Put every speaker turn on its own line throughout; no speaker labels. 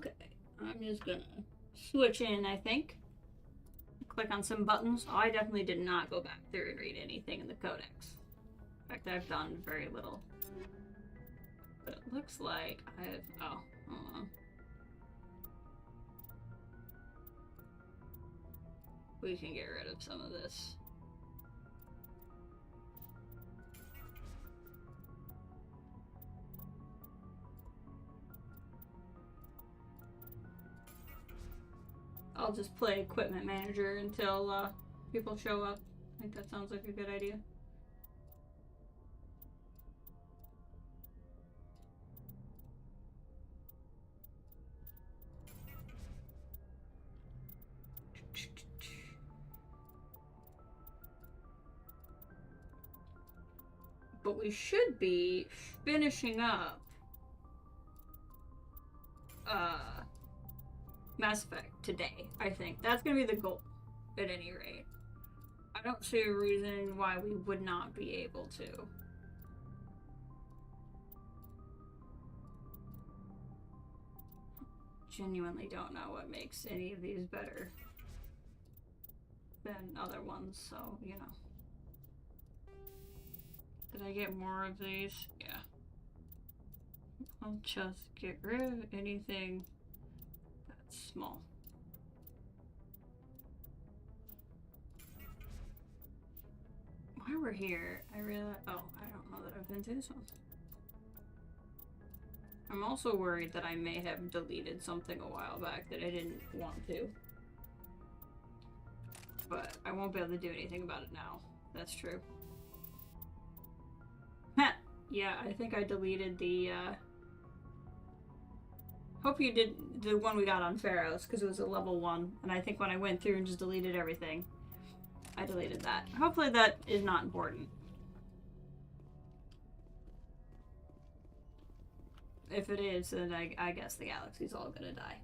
Okay, I'm just gonna switch in, I think. Click on some buttons. Oh, I definitely did not go back through and read anything in the codex. In fact, I've done very little. But it looks like I've... Oh, hold on. We can get rid of some of this. I'll just play equipment manager until people show up. I think that sounds like a good idea. But we should be finishing up Mass Effect today, I think. That's gonna be the goal, at any rate. I don't see a reason why we would not be able to. Genuinely don't know what makes any of these better than other ones, so, you know. Did I get more of these? Yeah. I'll just get rid of anything that's small. While we're here, I realize... Oh, I don't know that I've been to this one. I'm also worried that I may have deleted something a while back that I didn't want to. But I won't be able to do anything about it now. That's true. Yeah, I think I deleted the, hope you did the one we got on Pharaohs, because it was a level 1, and I think when I went through and just deleted everything, I deleted that. Hopefully that is not important. If it is, then I guess the galaxy's all gonna die.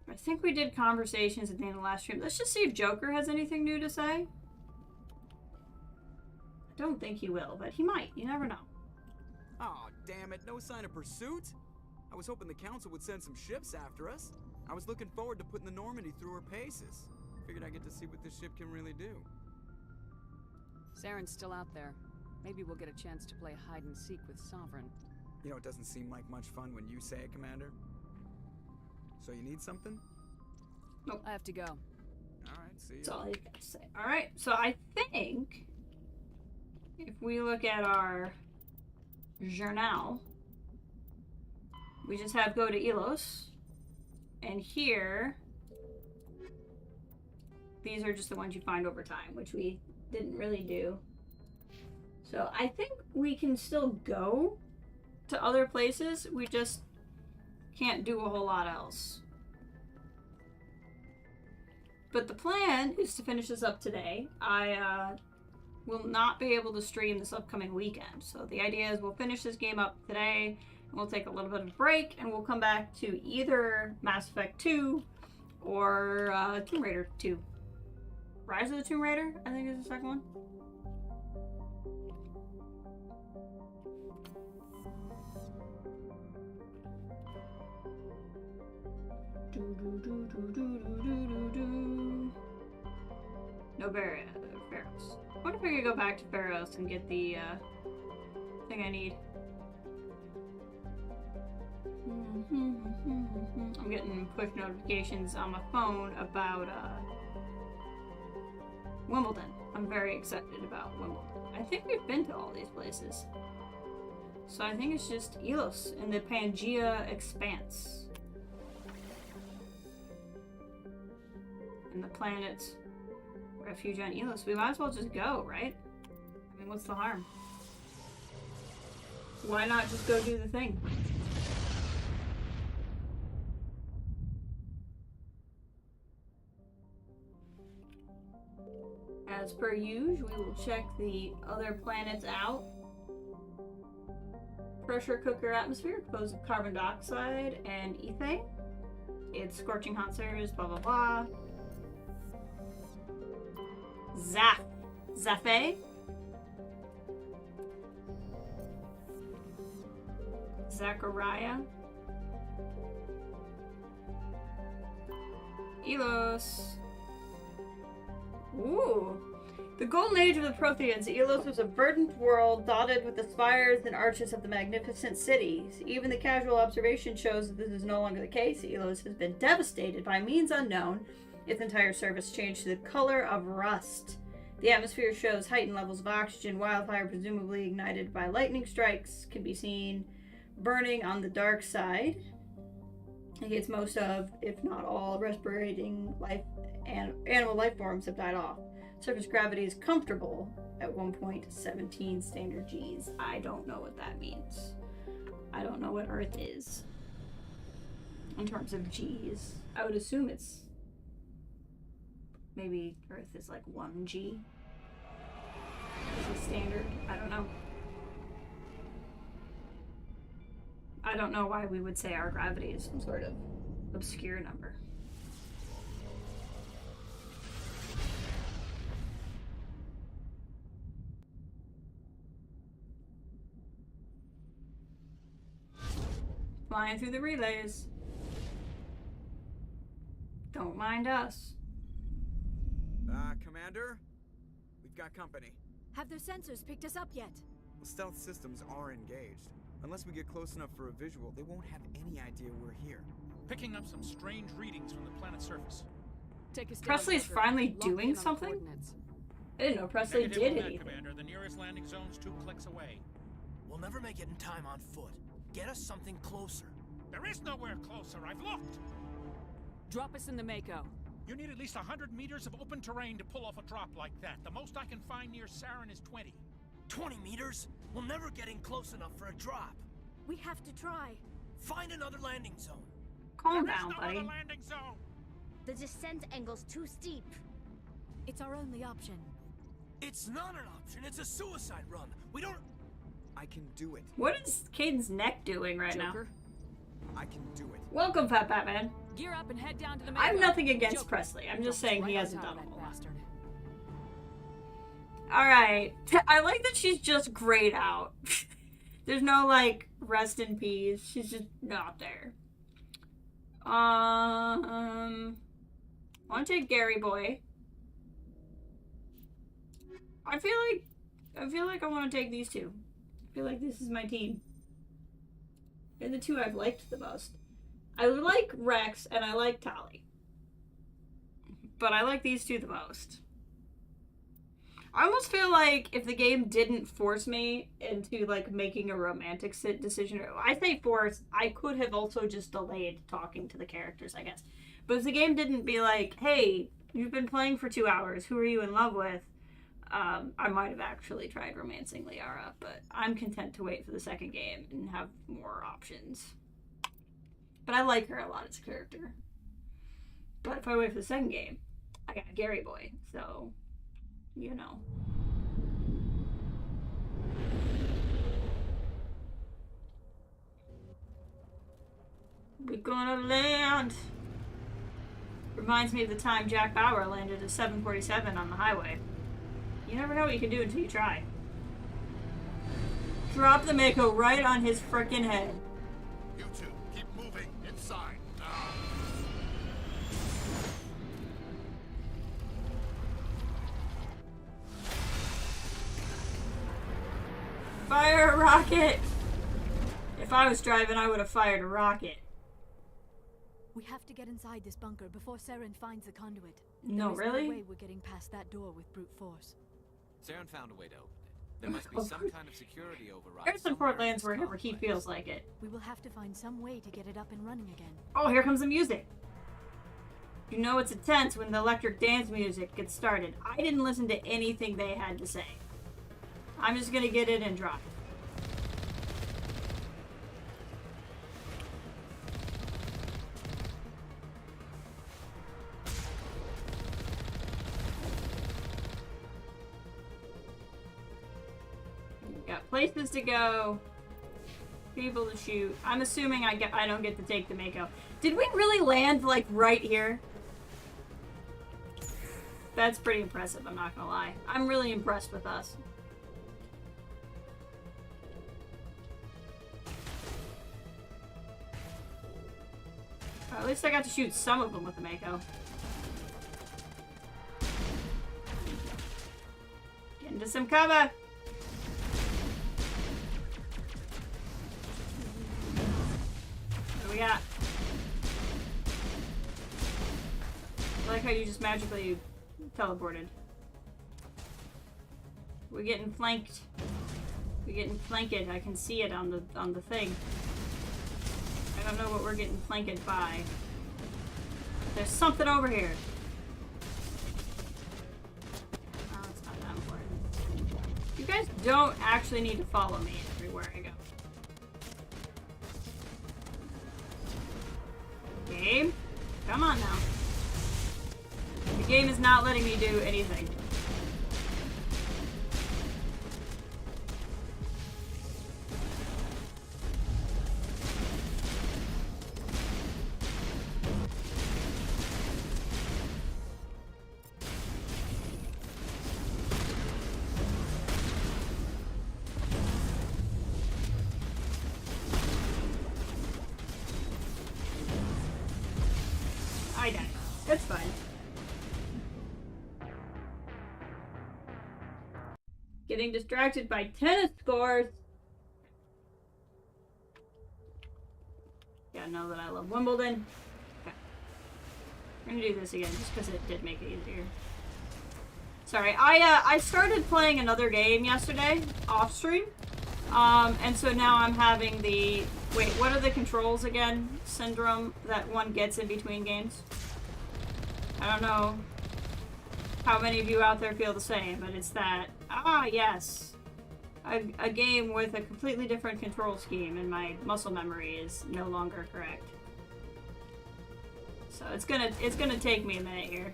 I think we did conversations at the end of the last stream. Let's just see if Joker has anything new to say. I don't think he will, but he might. You never know.
Aw, damn it. No sign of pursuit? I was hoping the council would send some ships after us. I was looking forward to putting the Normandy through her paces. Figured I'd get to see what this ship can really do.
Saren's still out there. Maybe we'll get a chance to play hide and seek with Sovereign.
You know, it doesn't seem like much fun when you say it, Commander. So you need something?
Nope. I have to go.
Alright, see you.
That's all I gotta say. Alright, so I think if we look at our journal, we just have go to Elos, and here these are just the ones you find over time, which we didn't really do. So I think we can still go to other places, we just can't do a whole lot else. But the plan is to finish this up today. I will not be able to stream this upcoming weekend. So the idea is we'll finish this game up today, and we'll take a little bit of a break, and we'll come back to either Mass Effect 2 or Tomb Raider 2. Rise of the Tomb Raider, I think is the second one. No Pharaohs. I wonder if I could go back to Pharaohs and get the thing I need. I'm getting push notifications on my phone about Wimbledon. I'm very excited about Wimbledon. I think we've been to all these places. So I think it's just Elos in the Pangea Expanse. And the planet's refuge on Elos. We might as well just go, right? I mean, what's the harm? Why not just go do the thing? As per usual, we will check the other planets out. Pressure cooker atmosphere composed of carbon dioxide and ethane. It's scorching hot surface, blah blah blah. Zaffe. Zachariah. Elos. Ooh. The golden age of the Protheans, Elos was a verdant world dotted with the spires and arches of the magnificent cities. Even the casual observation shows that this is no longer the case. Elos has been devastated by means unknown. Its entire surface changed to the color of rust. The atmosphere shows heightened levels of oxygen. Wildfire, presumably ignited by lightning strikes, can be seen burning on the dark side. Against most of, if not all, respirating life and animal life forms have died off. Surface gravity is comfortable at 1.17 standard Gs. I don't know what that means. I don't know what Earth is in terms of Gs. I would assume it's maybe Earth is like 1 G. Is it standard? I don't know. I don't know why we would say our gravity is some sort of obscure number. Flying through the relays. Don't mind us.
Commander? We've got company.
Have their sensors picked us up yet?
The stealth systems are engaged. Unless we get close enough for a visual, they won't have any idea we're here.
Picking up some strange readings from the planet's surface.
Take a stand,
Presley's
Walker.
finally
Lock in
doing
on the
something?
coordinates.
I didn't know Presley
Negative
did
on that,
anything.
Commander. The nearest landing zone's 2 clicks away.
We'll never make it in time on foot. Get us something closer.
There is nowhere closer. I've looked.
Drop us in the Mako.
You need at least 100 meters of open terrain to pull off a drop like that. The most I can find near Saren is 20.
20 meters? We'll never get in close enough for a drop.
We have to try.
Find another landing zone.
Calm
There is
down,
no
buddy.
other landing zone.
The descent angle's too steep. It's our only option.
It's not an option. It's a suicide run. We don't...
I can do it.
What is Caden's neck doing right
Joker,
I can do it.
now? Welcome, Fat Batman.
gear up and head down to the Mako.
I have nothing against
Joker,
Presley. I'm
drop
just
us
saying he
right on
hasn't
top
done
of
a
that
whole lot.
bastard.
Alright. I like that she's just grayed out. There's no, like, rest in peace. She's just not there. I want to take Gary Boy. I feel like I want to take these two. I feel like this is my team. They're the two I've liked the most. I like Rex and I like Tali. But I like these two the most. I almost feel like if the game didn't force me into, like, making a romantic decision, I say force, I could have also just delayed talking to the characters, I guess. But if the game didn't be like, hey, you've been playing for 2 hours, who are you in love with? I might have actually tried romancing Liara, but I'm content to wait for the second game and have more options. But I like her a lot as a character. But if I wait for the second game, I got Gary Boy, so, you know. We're gonna land. Reminds me of the time Jack Bauer landed a 747 on the highway. You never know what you can do until you try. Drop the Mako right on his frickin' head.
You two, keep moving inside now.
Fire a rocket! If I was driving, I would have fired a rocket.
We have to get inside this bunker before Saren finds the conduit.
No,
There is
really?
no way we're getting past that door with brute force.
Saren found a way to open it. There must be some kind of security override.
There's some
somewhere
port
in
lands
this
wherever he
complex.
feels like it.
We will have to find some way to get it up and running again.
Oh, here comes the music. You know it's intense when the electric dance music gets started. I didn't listen to anything they had to say. I'm just gonna get it and drive. Got places to go, people to shoot. I'm assuming I don't get to take the Mako. Did we really land like right here? That's pretty impressive, I'm not gonna lie. I'm really impressed with us. At least I got to shoot some of them with the Mako. some cover! What do we got? I like how you just magically teleported. We're getting flanked. We're getting flanked. I can see it on the thing. I don't know what we're getting flanked by. There's something over here. Oh, it's not that important. You guys don't actually need to follow me everywhere I go. Game? Come on now. The game is not letting me do anything. I died. It's fine. Getting distracted by tennis scores. Yeah, know that I love Wimbledon. Okay. We're gonna do this again just because it did make it easier. Sorry, I started playing another game yesterday off stream. And so now I'm having the wait, what are the controls again? Syndrome that one gets in between games. I don't know how many of you out there feel the same, but it's that, yes. A game with a completely different control scheme and my muscle memory is no longer correct. So it's gonna take me a minute here.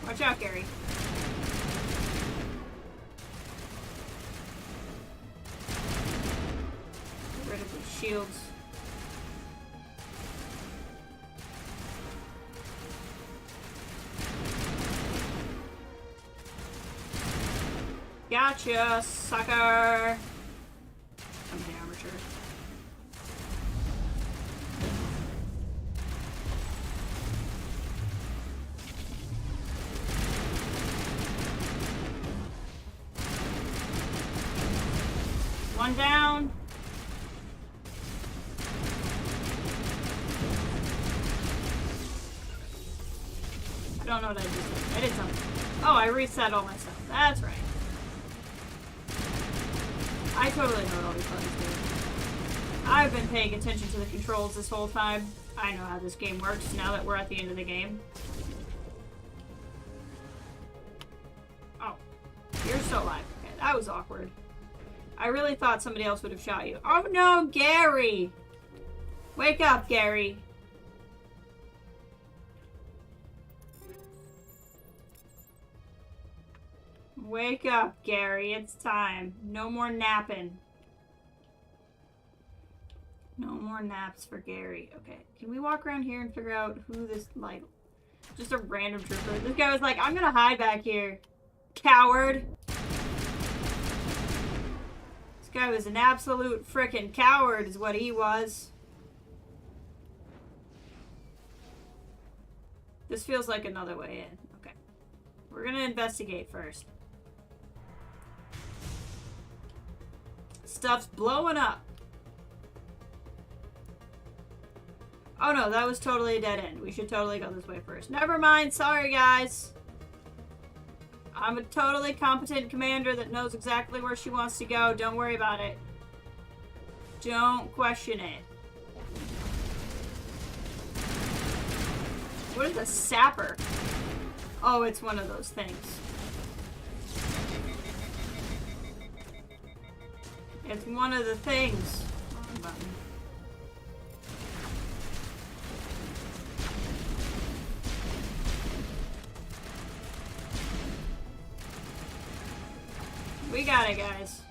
Watch out, Gary. Get rid of the shields. Gotcha, sucker! I'm the armature. One down. I don't know what I did. I did something. Oh, I reset all my stuff. That's right. I totally know what all these buttons do. I've been paying attention to the controls this whole time. I know how this game works now that we're at the end of the game. Oh. You're still alive. Okay, that was awkward. I really thought somebody else would have shot you. Oh no, Gary! Wake up, Gary. Wake up, Gary. It's time. No more napping. No more naps for Gary. Okay, can we walk around here and figure out who this, like, just a random trooper. This guy was like, I'm gonna hide back here. Coward. This guy was an absolute frickin' coward is what he was. This feels like another way in. Okay. We're gonna investigate first. Stuff's blowing up. Oh no, that was totally a dead end. We should totally go this way first. Never mind, sorry guys. I'm a totally competent commander that knows exactly where she wants to go. Don't worry about it. Don't question it. What is a sapper? Oh, it's one of those things. It's one of the things. Wrong button. We got it, guys.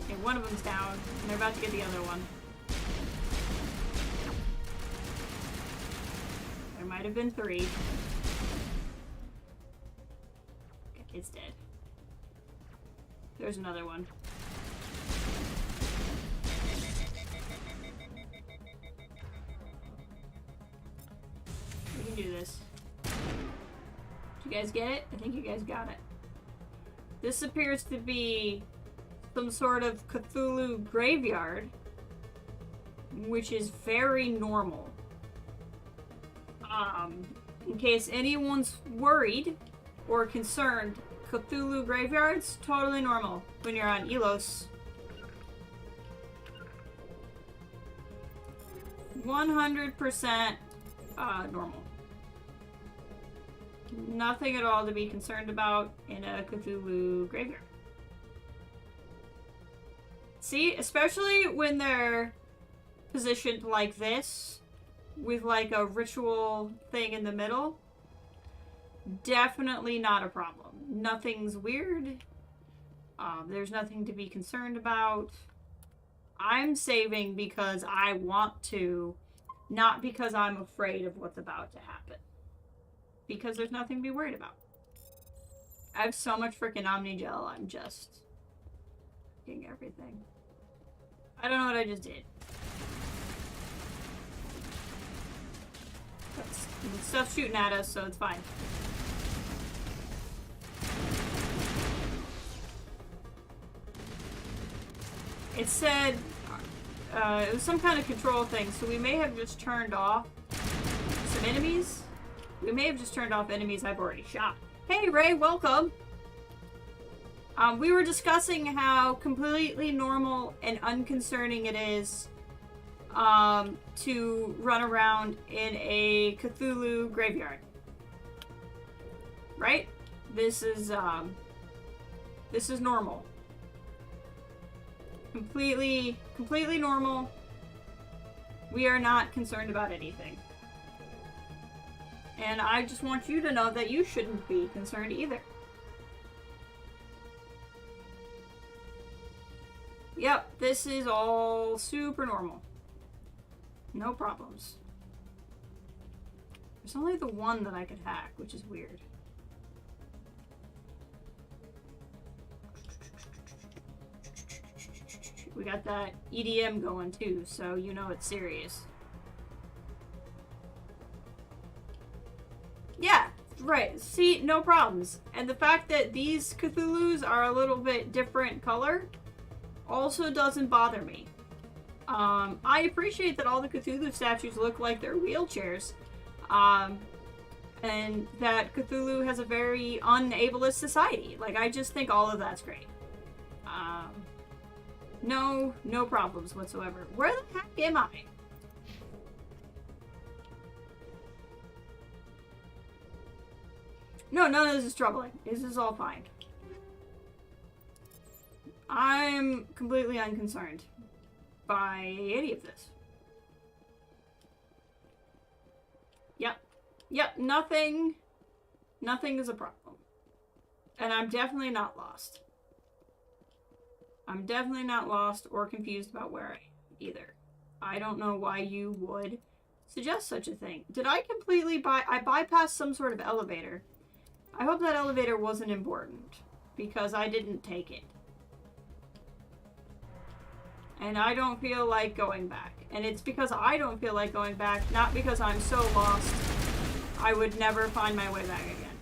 Okay, one of them's down, and they're about to get the other one. There might have been 3. Okay, it's dead. There's another one. do this. Did you guys get it? I think you guys got it. This appears to be some sort of Cthulhu graveyard, which is very normal. In case anyone's worried or concerned, Cthulhu graveyards, totally normal when you're on Elos. 100% normal. Nothing at all to be concerned about in a Cthulhu graveyard. See, especially when they're positioned like this, with like a ritual thing in the middle, definitely not a problem. Nothing's weird. There's nothing to be concerned about. I'm saving because I want to, not because I'm afraid of what's about to happen. Because there's nothing to be worried about. I have so much freaking Omnigel, I'm just getting everything. I don't know what I just did. Stuff's shooting at us, so it's fine. It said it was some kind of control thing, so we may have just turned off some enemies. We may have just turned off enemies I've already shot. Hey Ray, welcome! We were discussing how completely normal and unconcerning it is to run around in a Cthulhu graveyard. Right? This is normal. Completely normal. We are not concerned about anything. And I just want you to know that you shouldn't be concerned either. Yep, this is all super normal. No problems. There's only the one that I could hack, which is weird. We got that EDM going too, so you know it's serious. Yeah, right. See, no problems. And the fact that these Cthulhus are a little bit different color also doesn't bother me. I appreciate that all the Cthulhu statues look like they're wheelchairs. And that Cthulhu has a very unableist society. Like, I just think all of that's great. No problems whatsoever. Where the heck am I? No, none of this is troubling. This is all fine. I'm completely unconcerned by any of this. Yep, nothing is a problem. And I'm definitely not lost. I'm definitely not lost or confused about where I am either. I don't know why you would suggest such a thing. Did I completely I bypassed some sort of elevator. I hope that elevator wasn't important, because I didn't take it. And I don't feel like going back. And it's because I don't feel like going back, not because I'm so lost I would never find my way back again.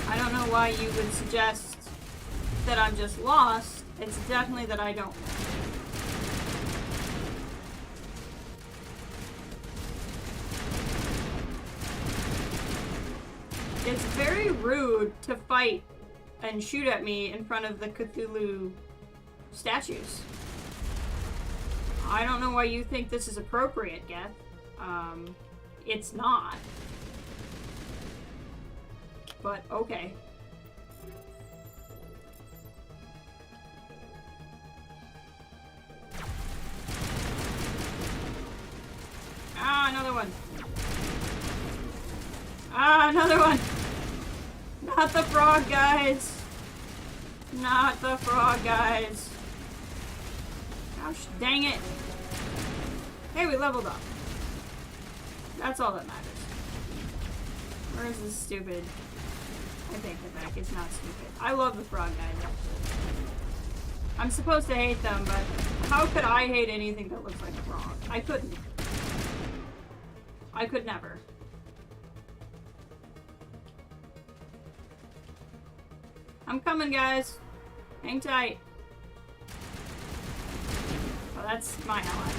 I don't know why you would suggest that I'm just lost. It's definitely that I don't know. It's very rude to fight and shoot at me in front of the Cthulhu statues. I don't know why you think this is appropriate, Geth. It's not. But okay. Ah, another one. Ah, another one. Not the frog guys. Not the frog guys. Gosh, dang it. Hey, we leveled up. That's all that matters. Where is this stupid? I take it back. It's not stupid. I love the frog guys. I'm supposed to hate them, but how could I hate anything that looks like a frog? I couldn't. I could never. I'm coming, guys. Hang tight. Oh, that's my ally.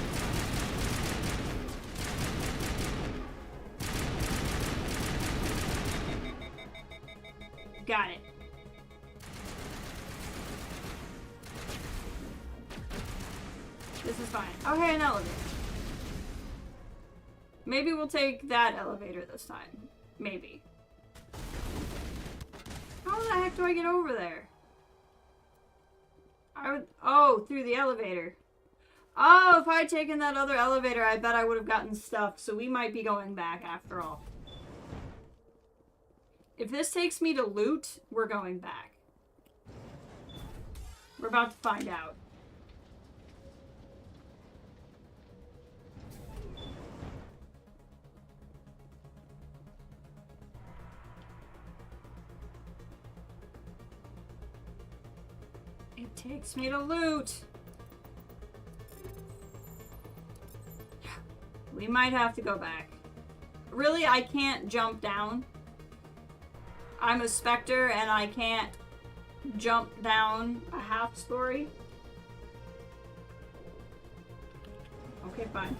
Got it. This is fine. Oh, hey, an elevator. Maybe we'll take that elevator this time. Maybe. How the heck do I get over there? Oh, through the elevator. Oh, if I had taken that other elevator, I bet I would have gotten stuck. So we might be going back after all. If this takes me to loot, we're going back. We're about to find out. It takes me to loot. We might have to go back. Really, I can't jump down. I'm a Spectre and I can't jump down a half story. Okay, fine.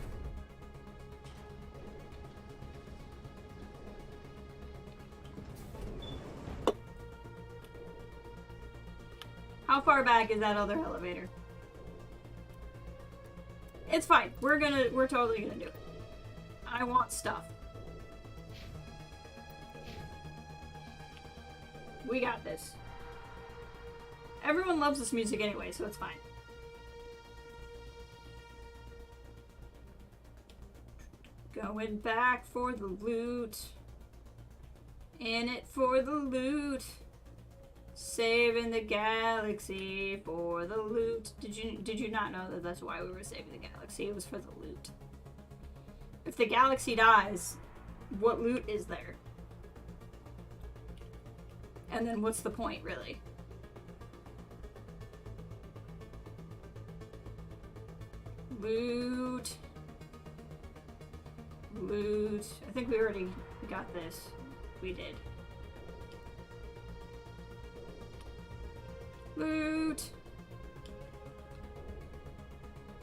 How far back is that other elevator? It's fine. We're totally gonna do it. I want stuff. We got this. Everyone loves this music anyway, so it's fine. Going back for the loot. In it for the loot. Saving the galaxy for the loot. Did you not know that that's why we were saving the galaxy? It was for the loot. If the galaxy dies, what loot is there? And then what's the point, really? Loot. Loot. I think we already got this. We did. Loot.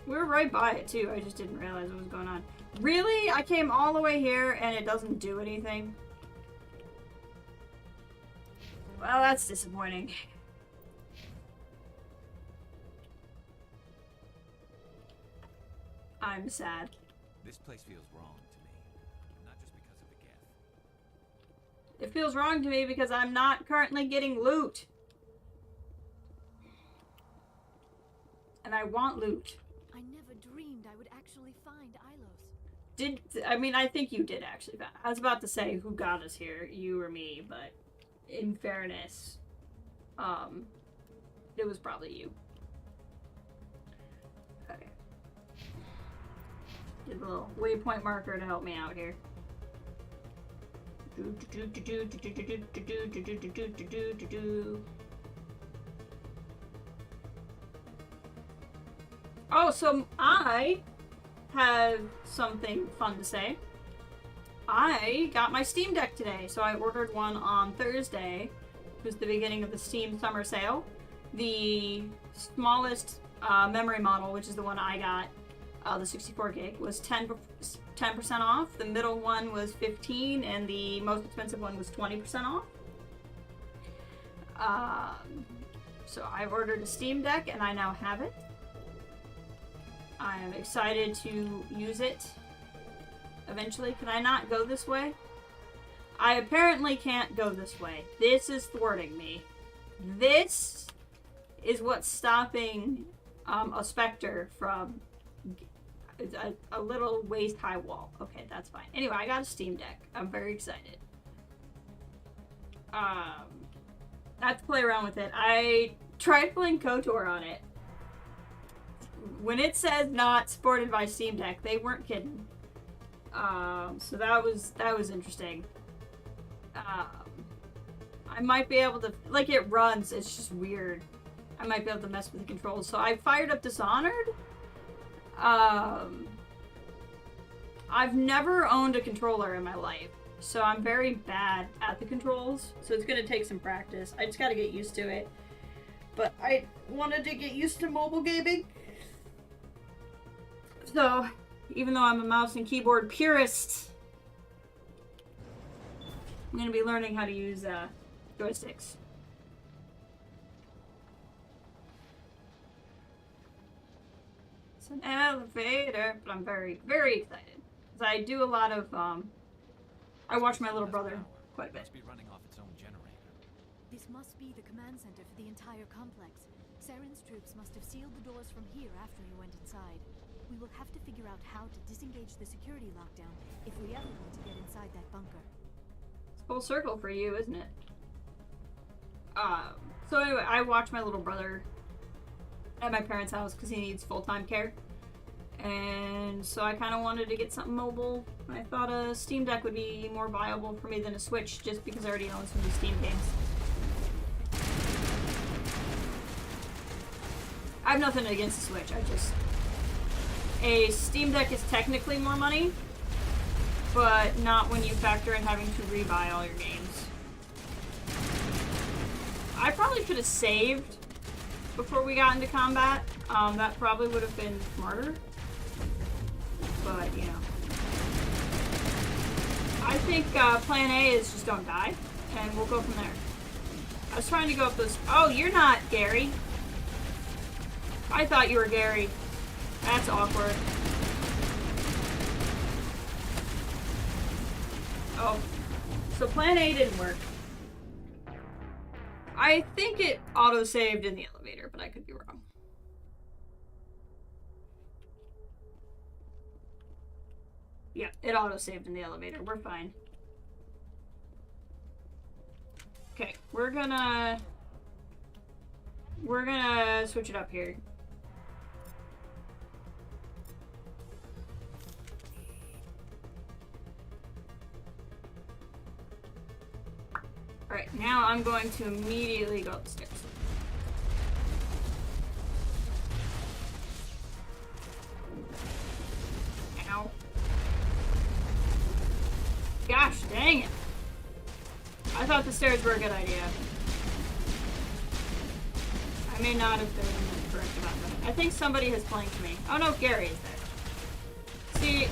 We're right by it, too. I just didn't realize what was going on. Really? I came all the way here and it doesn't do anything? Well, that's disappointing. I'm sad.
This place feels wrong to me, not just because of the geth.
It feels wrong to me because I'm not currently getting loot. And I want loot.
I never dreamed I would actually find Ilos.
I think you did actually. I was about to say who got us here, you or me, but in fairness, it was probably you. Okay. Get a little waypoint marker to help me out here. Oh, so I have something fun to say. I got my Steam Deck today, so I ordered one on Thursday. It was the beginning of the Steam Summer Sale. The smallest memory model, which is the one I got, the 64 gig, was 10% off. The middle one was 15%, and the most expensive one was 20% off. So I ordered a Steam Deck, and I now have it. I am excited to use it eventually. Can I not go this way? I apparently can't go this way. This is thwarting me. This is what's stopping a Spectre from a little waist-high wall. Okay, that's fine. Anyway, I got a Steam Deck. I'm very excited. I have to play around with it. I tried playing KOTOR on it. When it says not supported by Steam Deck, they weren't kidding. So that was interesting. I might be able to, like, it runs, it's just weird. I might be able to mess with the controls. So I fired up Dishonored. I I've never owned a controller in my life, so I'm very bad at the controls, so it's gonna take some practice. I just gotta get used to it. But I wanted to get used to mobile gaming. So, even though I'm a mouse and keyboard purist, I'm gonna be learning how to use joysticks. It's an elevator, but I'm very, very excited. Because I do a lot of, I watch my little brother quite a bit.
Must be running off its own generator.
This must be the command center for the entire complex. Saren's troops must have sealed the doors from here after he went inside. We will have to figure out how to disengage the security lockdown if we ever want to get inside that bunker.
It's full circle for you, isn't it? So anyway, I watch my little brother at my parents' house because he needs full-time care. And so I kind of wanted to get something mobile. I thought a Steam Deck would be more viable for me than a Switch, just because I already own some of these Steam games. I have nothing against the Switch, a Steam Deck is technically more money, but not when you factor in having to rebuy all your games. I probably should have saved before we got into combat. That probably would have been smarter. But, you know. I think plan A is just don't die, and we'll go from there. I was trying to go up those... Oh, you're not Gary. I thought you were Gary. That's awkward. Oh. So plan A didn't work. I think it auto-saved in the elevator, but I could be wrong. Yeah, it auto-saved in the elevator. We're fine. Okay, we're gonna switch it up here. Alright, now I'm going to immediately go up the stairs. Ow. Gosh dang it. I thought the stairs were a good idea. I may not have been correct about that. I think somebody has flanked me. Oh no, Gary is there. See,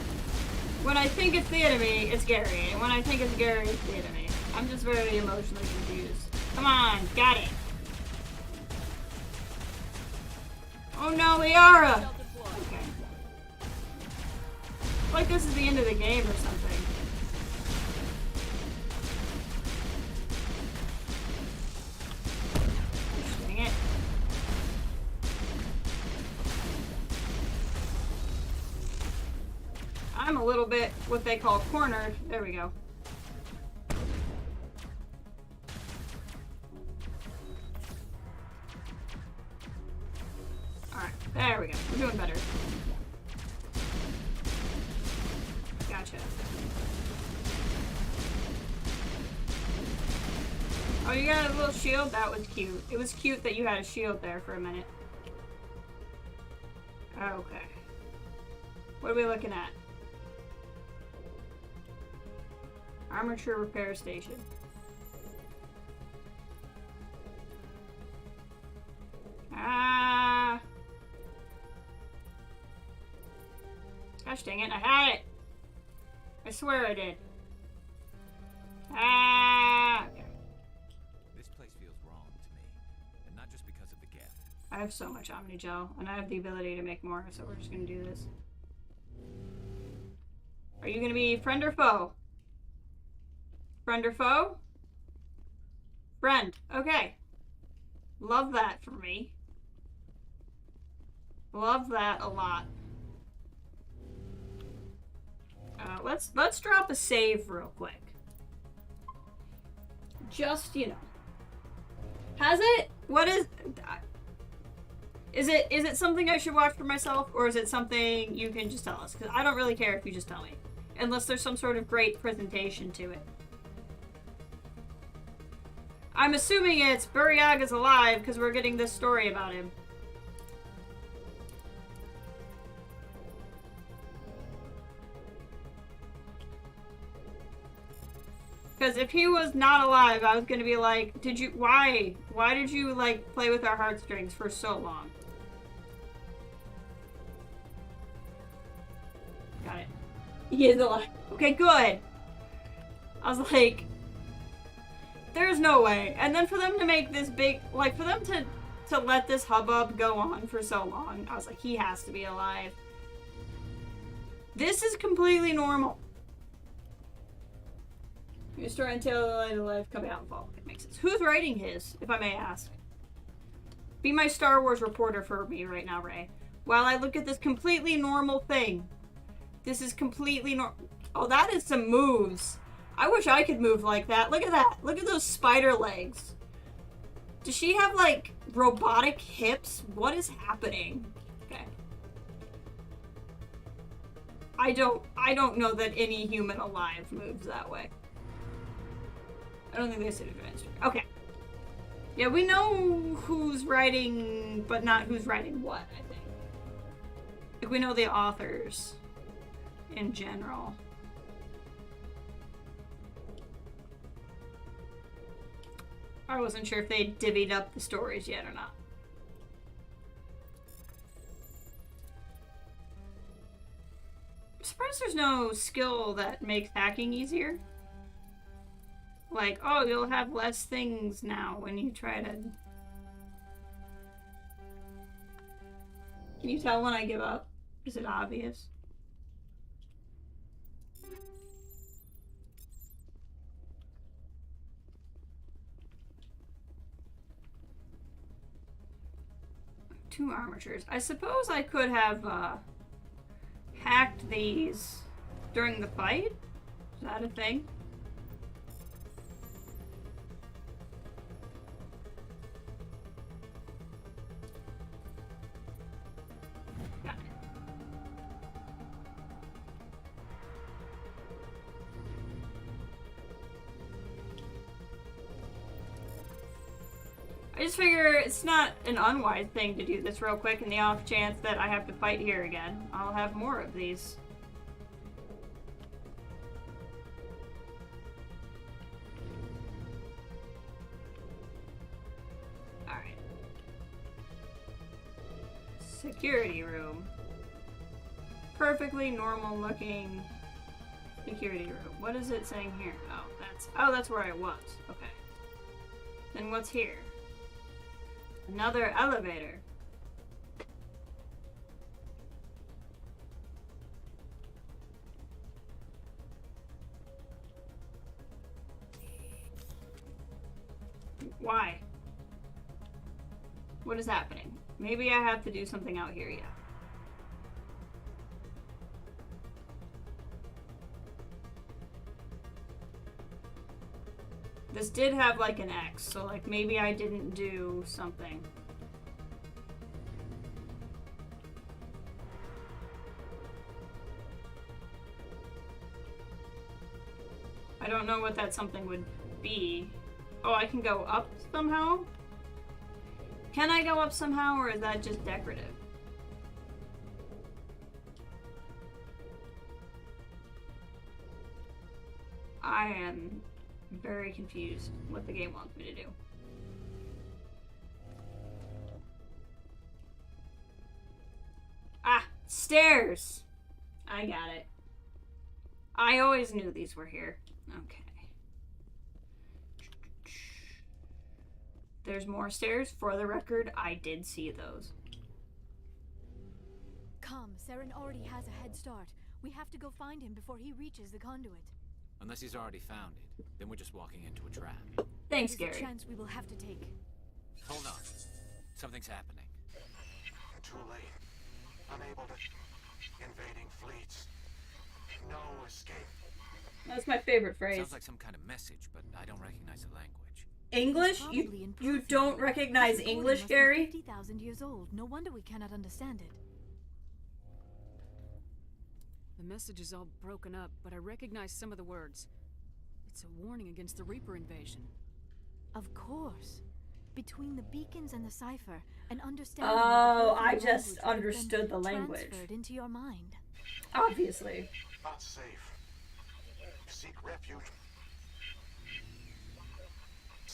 when I think it's the enemy, it's Gary. And when I think it's Gary, it's the enemy. I'm just very emotionally confused. Come on, got it. Oh no, Liara! Okay. Like this is the end of the game or something. Dang it. I'm a little bit what they call cornered. There we go. Alright, there we go. We're doing better. Gotcha. Oh, you got a little shield? That was cute. It was cute that you had a shield there for a minute. Okay. What are we looking at? Armature repair station. Ah. Gosh dang it, I had it! I swear I did. Ah! Okay.
This place feels wrong to me, and not just because of the geth.
I have so much Omnigel, and I have the ability to make more, so we're just gonna do this. Are you gonna be friend or foe? Friend or foe? Friend. Okay. Love that for me. Love that a lot. Let's drop a save real quick. Just, you know. Has it? What is it something I should watch for myself, or is it something you can just tell us? Because I don't really care if you just tell me. Unless there's some sort of great presentation to it. I'm assuming it's Buriyaga's alive because we're getting this story about him. Because if he was not alive, I was gonna be like, why? Why did you, like, play with our heartstrings for so long? Got it. He is alive. Okay, good. I was like, there's no way. And then for them to make this big, like, for them to let this hubbub go on for so long, I was like, he has to be alive. This is completely normal. Your story and tale of the light of life coming out in fall. It makes sense. Who's writing his, if I may ask? Be my Star Wars reporter for me right now, Ray. While I look at this completely normal thing. This is completely normal. Oh, that is some moves. I wish I could move like that. Look at that. Look at those spider legs. Does she have, like, robotic hips? What is happening? Okay. I don't know that any human alive moves that way. I don't think they said advanced. Okay. Yeah, we know who's writing, but not who's writing what, I think. Like, we know the authors in general. I wasn't sure if they divvied up the stories yet or not. I'm surprised there's no skill that makes hacking easier. Like, oh, you'll have less things now when you try to... Can you tell when I give up? Is it obvious? Two armatures. I suppose I could have hacked these during the fight? Is that a thing? Got it. I just figure it's not an unwise thing to do this real quick in the off chance that I have to fight here again. I'll have more of these. Alright. Security room. Perfectly normal looking security room. What is it saying here? Oh, that's where I was. Okay. Then what's here? Another elevator. Why? What is happening? Maybe I have to do something out here yet. This did have like an X, so like maybe I didn't do something. I don't know what that something would be. Oh, I can go up somehow? Can I go up somehow, or is that just decorative? I am very confused what the game wants me to do. Ah, stairs! I got it. I always knew these were here. Okay. There's more stairs. For the record, I did see those.
Come, Saren already has a head start. We have to go find him before he reaches the conduit.
Unless he's already found it, then we're just walking into a trap.
Thanks,
There's
Gary.
a chance we will have to take.
Hold on. Something's happening.
Too late. Unable to... Invading fleets. No escape.
That's my favorite phrase.
Sounds like some kind of message, but I don't recognize the language.
English? You don't recognize English, Gary?
50,000 years old. No wonder we cannot understand it.
The message is all broken up, but I recognize some of the words. It's a warning against the Reaper invasion.
Of course. Between the beacons and the cipher, an understanding.
Oh, I just understood the language.
Transferred into your mind.
Obviously.
Not safe. Seek refuge.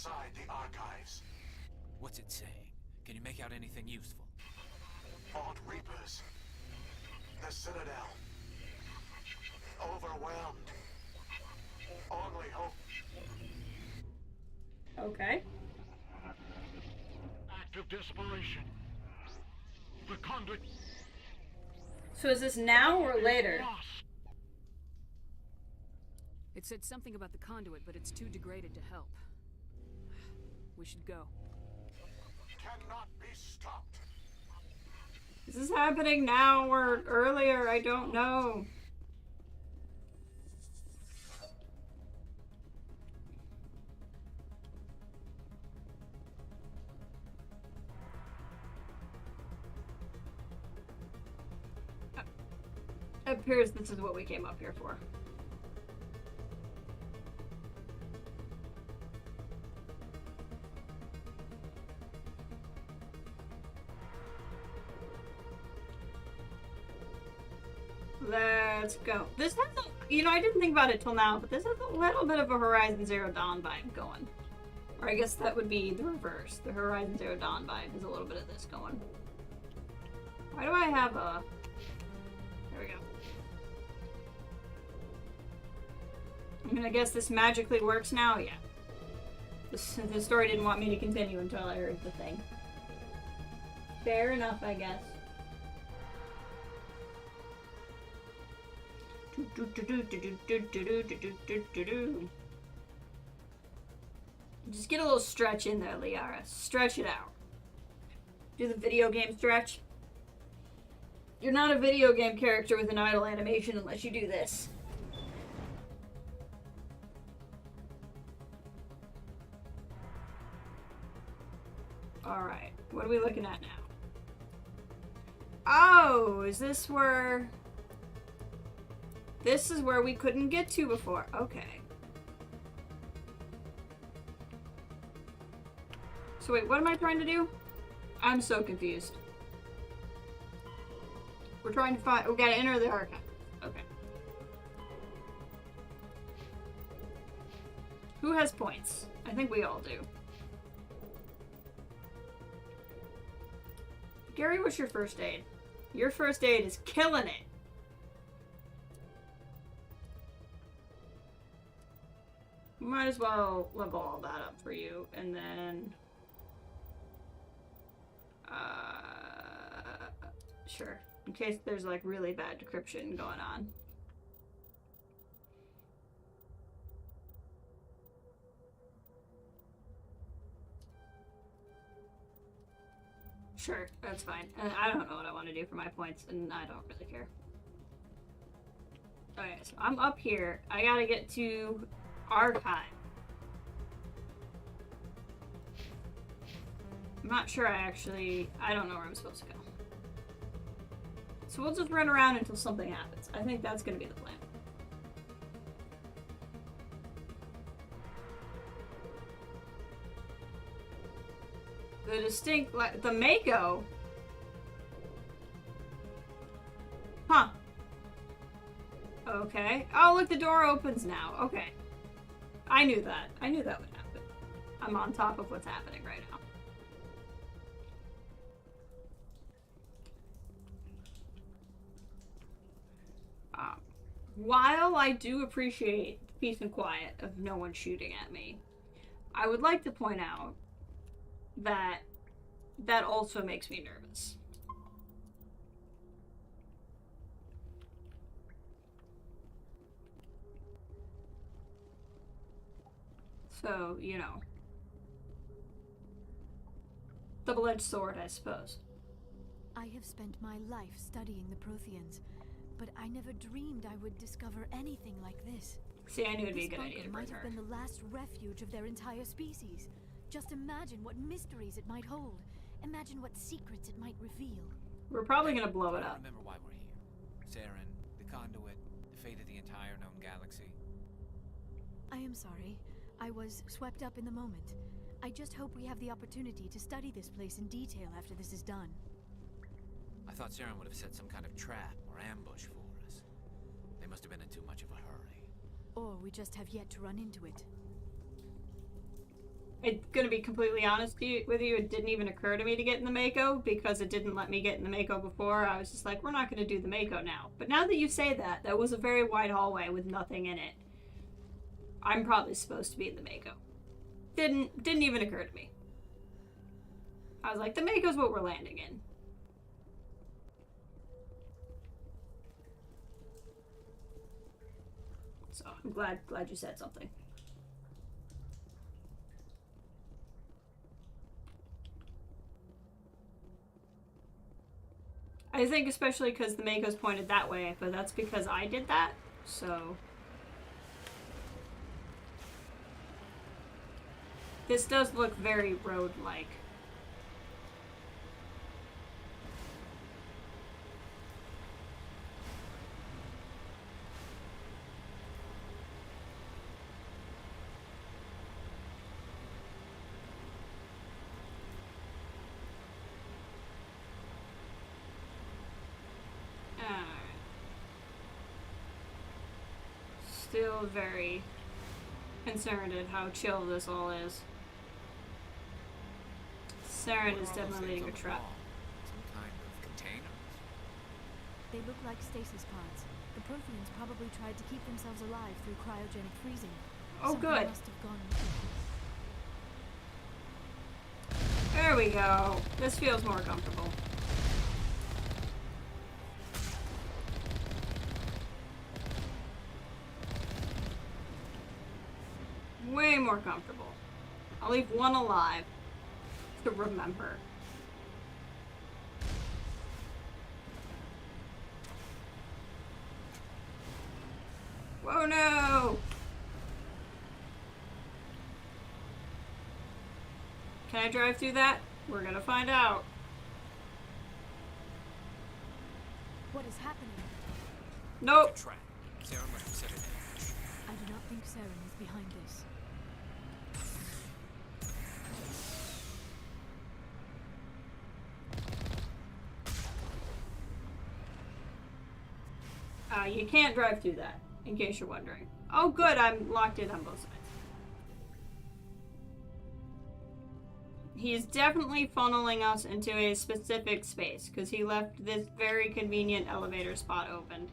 inside the archives.
What's it saying? Can you make out anything useful?
Vault Reapers. The Citadel. Overwhelmed. Only hope.
Okay.
Act of desperation. The conduit
So is this now or later?
lost.
It said something about the conduit, but it's too degraded to help. We should go.
Cannot be stopped.
Is this happening now or earlier? I don't know. It appears this is what we came up here for. Let's go. This has a, you know, I didn't think about it till now, but this has a little bit of a Horizon Zero Dawn vibe going. Or I guess that would be the reverse. The Horizon Zero Dawn vibe is a little bit of this going. Why do I have a... There we go. I mean, I guess this magically works now? Yeah. The story didn't want me to continue until I heard the thing. Fair enough, I guess. Just get a little stretch in there, Liara. Stretch it out. Do the video game stretch. You're not a video game character with an idle animation unless you do this. Alright, what are we looking at now? Oh, is this where... This is where we couldn't get to before. Okay. So wait, what am I trying to do? I'm so confused. We're trying to find... We gotta enter the archive. Okay. Who has points? I think we all do. Gary, what's your first aid? Your first aid is killing it. Might as well level all that up for you, and then... Sure. In case there's, like, really bad decryption going on. Sure, that's fine. I don't know what I want to do for my points, and I don't really care. Okay, so I'm up here. I gotta get to archive. I'm not sure I don't know where I'm supposed to go. So we'll just run around until something happens. I think that's gonna be the plan. The distinct, like, the Mako? Huh. Okay. Oh, look, the door opens now. Okay. I knew that. I knew that would happen. I'm on top of what's happening right now. While I do appreciate the peace and quiet of no one shooting at me, I would like to point out that that also makes me nervous. So, you know. Double-edged sword, I suppose.
I have spent my life studying the Protheans, but I never dreamed I would discover anything like this.
See, I knew it'd be a
This
good idea to
bunker
bring
might have
her.
been the last refuge of their entire species. Just imagine what mysteries it might hold. Imagine what secrets it might reveal.
We're probably gonna blow it
I
up.
remember why we're here. Saren, the conduit, the fate of the entire known galaxy.
I am sorry. I was swept up in the moment. I just hope we have the opportunity to study this place in detail after this is done.
I thought Saren would have set some kind of trap or ambush for us. They must have been in too much of a hurry.
Or we just have yet to run into it.
I'm gonna be completely honest with you, it didn't even occur to me to get in the Mako because it didn't let me get in the Mako before. I was just like, we're not gonna do the Mako now. But now that you say that, that was a very wide hallway with nothing in it. I'm probably supposed to be in the Mako. Didn't even occur to me. I was like, the Mako's what we're landing in. So I'm glad you said something. I think especially because the Mako's pointed that way, but that's because I did that, so... This does look very road-like. Still very concerned at how chill this all is. Saren is definitely leading a trap.
Some kind of container?
They look like stasis pods. The Protheans probably tried to keep themselves alive through cryogenic freezing.
Oh,
Something
good.
must have gone
There we go. This feels more comfortable. Way more comfortable. I'll leave one alive to remember. Whoa, no! Can I drive through that? We're gonna find out.
What is happening?
Nope.
Trap. Saren must have set it in.
I do not think Saren is behind this.
You can't drive through that, in case you're wondering. Oh good, I'm locked in on both sides. He's definitely funneling us into a specific space, because he left this very convenient elevator spot open.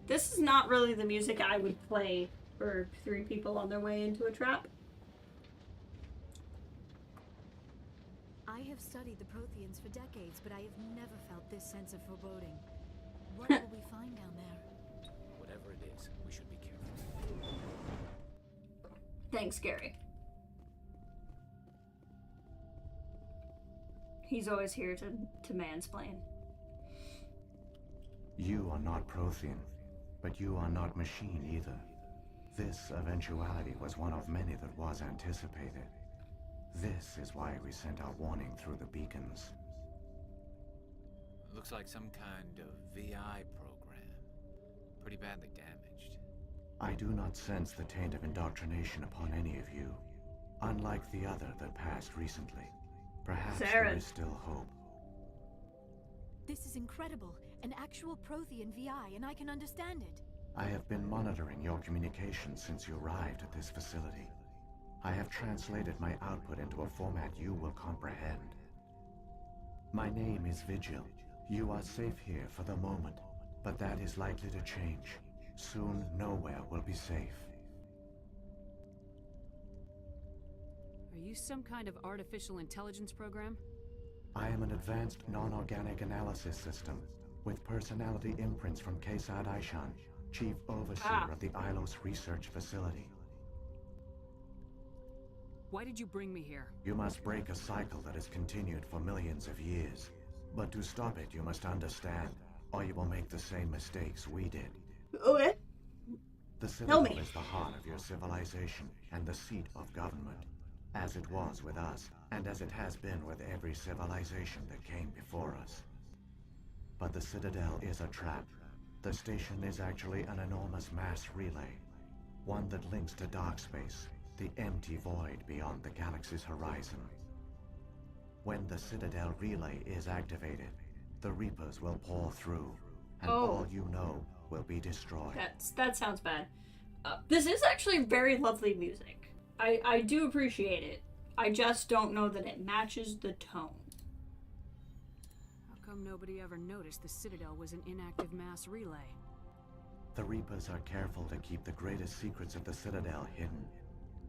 This is not really the music I would play for 3 people on their way into a trap.
I have studied the Protheans for decades, but I have never felt this sense of foreboding. What will we find down there?
Whatever it is, we should be careful.
Thanks, Gary. He's always here to mansplain.
You are not Prothean, but you are not machine either. This eventuality was one of many that was anticipated. This is why we sent our warning through the beacons.
Looks like some kind of VI program. Pretty badly damaged.
I do not sense the taint of indoctrination upon any of you. Unlike the other that passed recently. Perhaps there is still hope.
This is incredible. An actual Prothean VI, and I can understand it.
I have been monitoring your communications since you arrived at this facility. I have translated my output into a format you will comprehend. My name is Vigil. You are safe here for the moment, but that is likely to change. Soon, nowhere will be safe.
Are you some kind of artificial intelligence program?
I am an advanced non-organic analysis system with personality imprints from Kesad Aishan, Chief Overseer of the Ilos Research Facility.
Why did you bring me here?
You must break a cycle that has continued for millions of years. But to stop it, you must understand, or you will make the same mistakes we did.
Okay.
The Citadel is the heart of your civilization and the seat of government, as it was with us, and as it has been with every civilization that came before us. But the Citadel is a trap. The station is actually an enormous mass relay, one that links to dark space, the empty void beyond the galaxy's horizon. When the Citadel relay is activated, the Reapers will pour through, and all you know will be destroyed.
That sounds bad. This is actually very lovely music. I do appreciate it. I just don't know that it matches the tone.
How come nobody ever noticed the Citadel was an inactive mass relay?
The Reapers are careful to keep the greatest secrets of the Citadel hidden.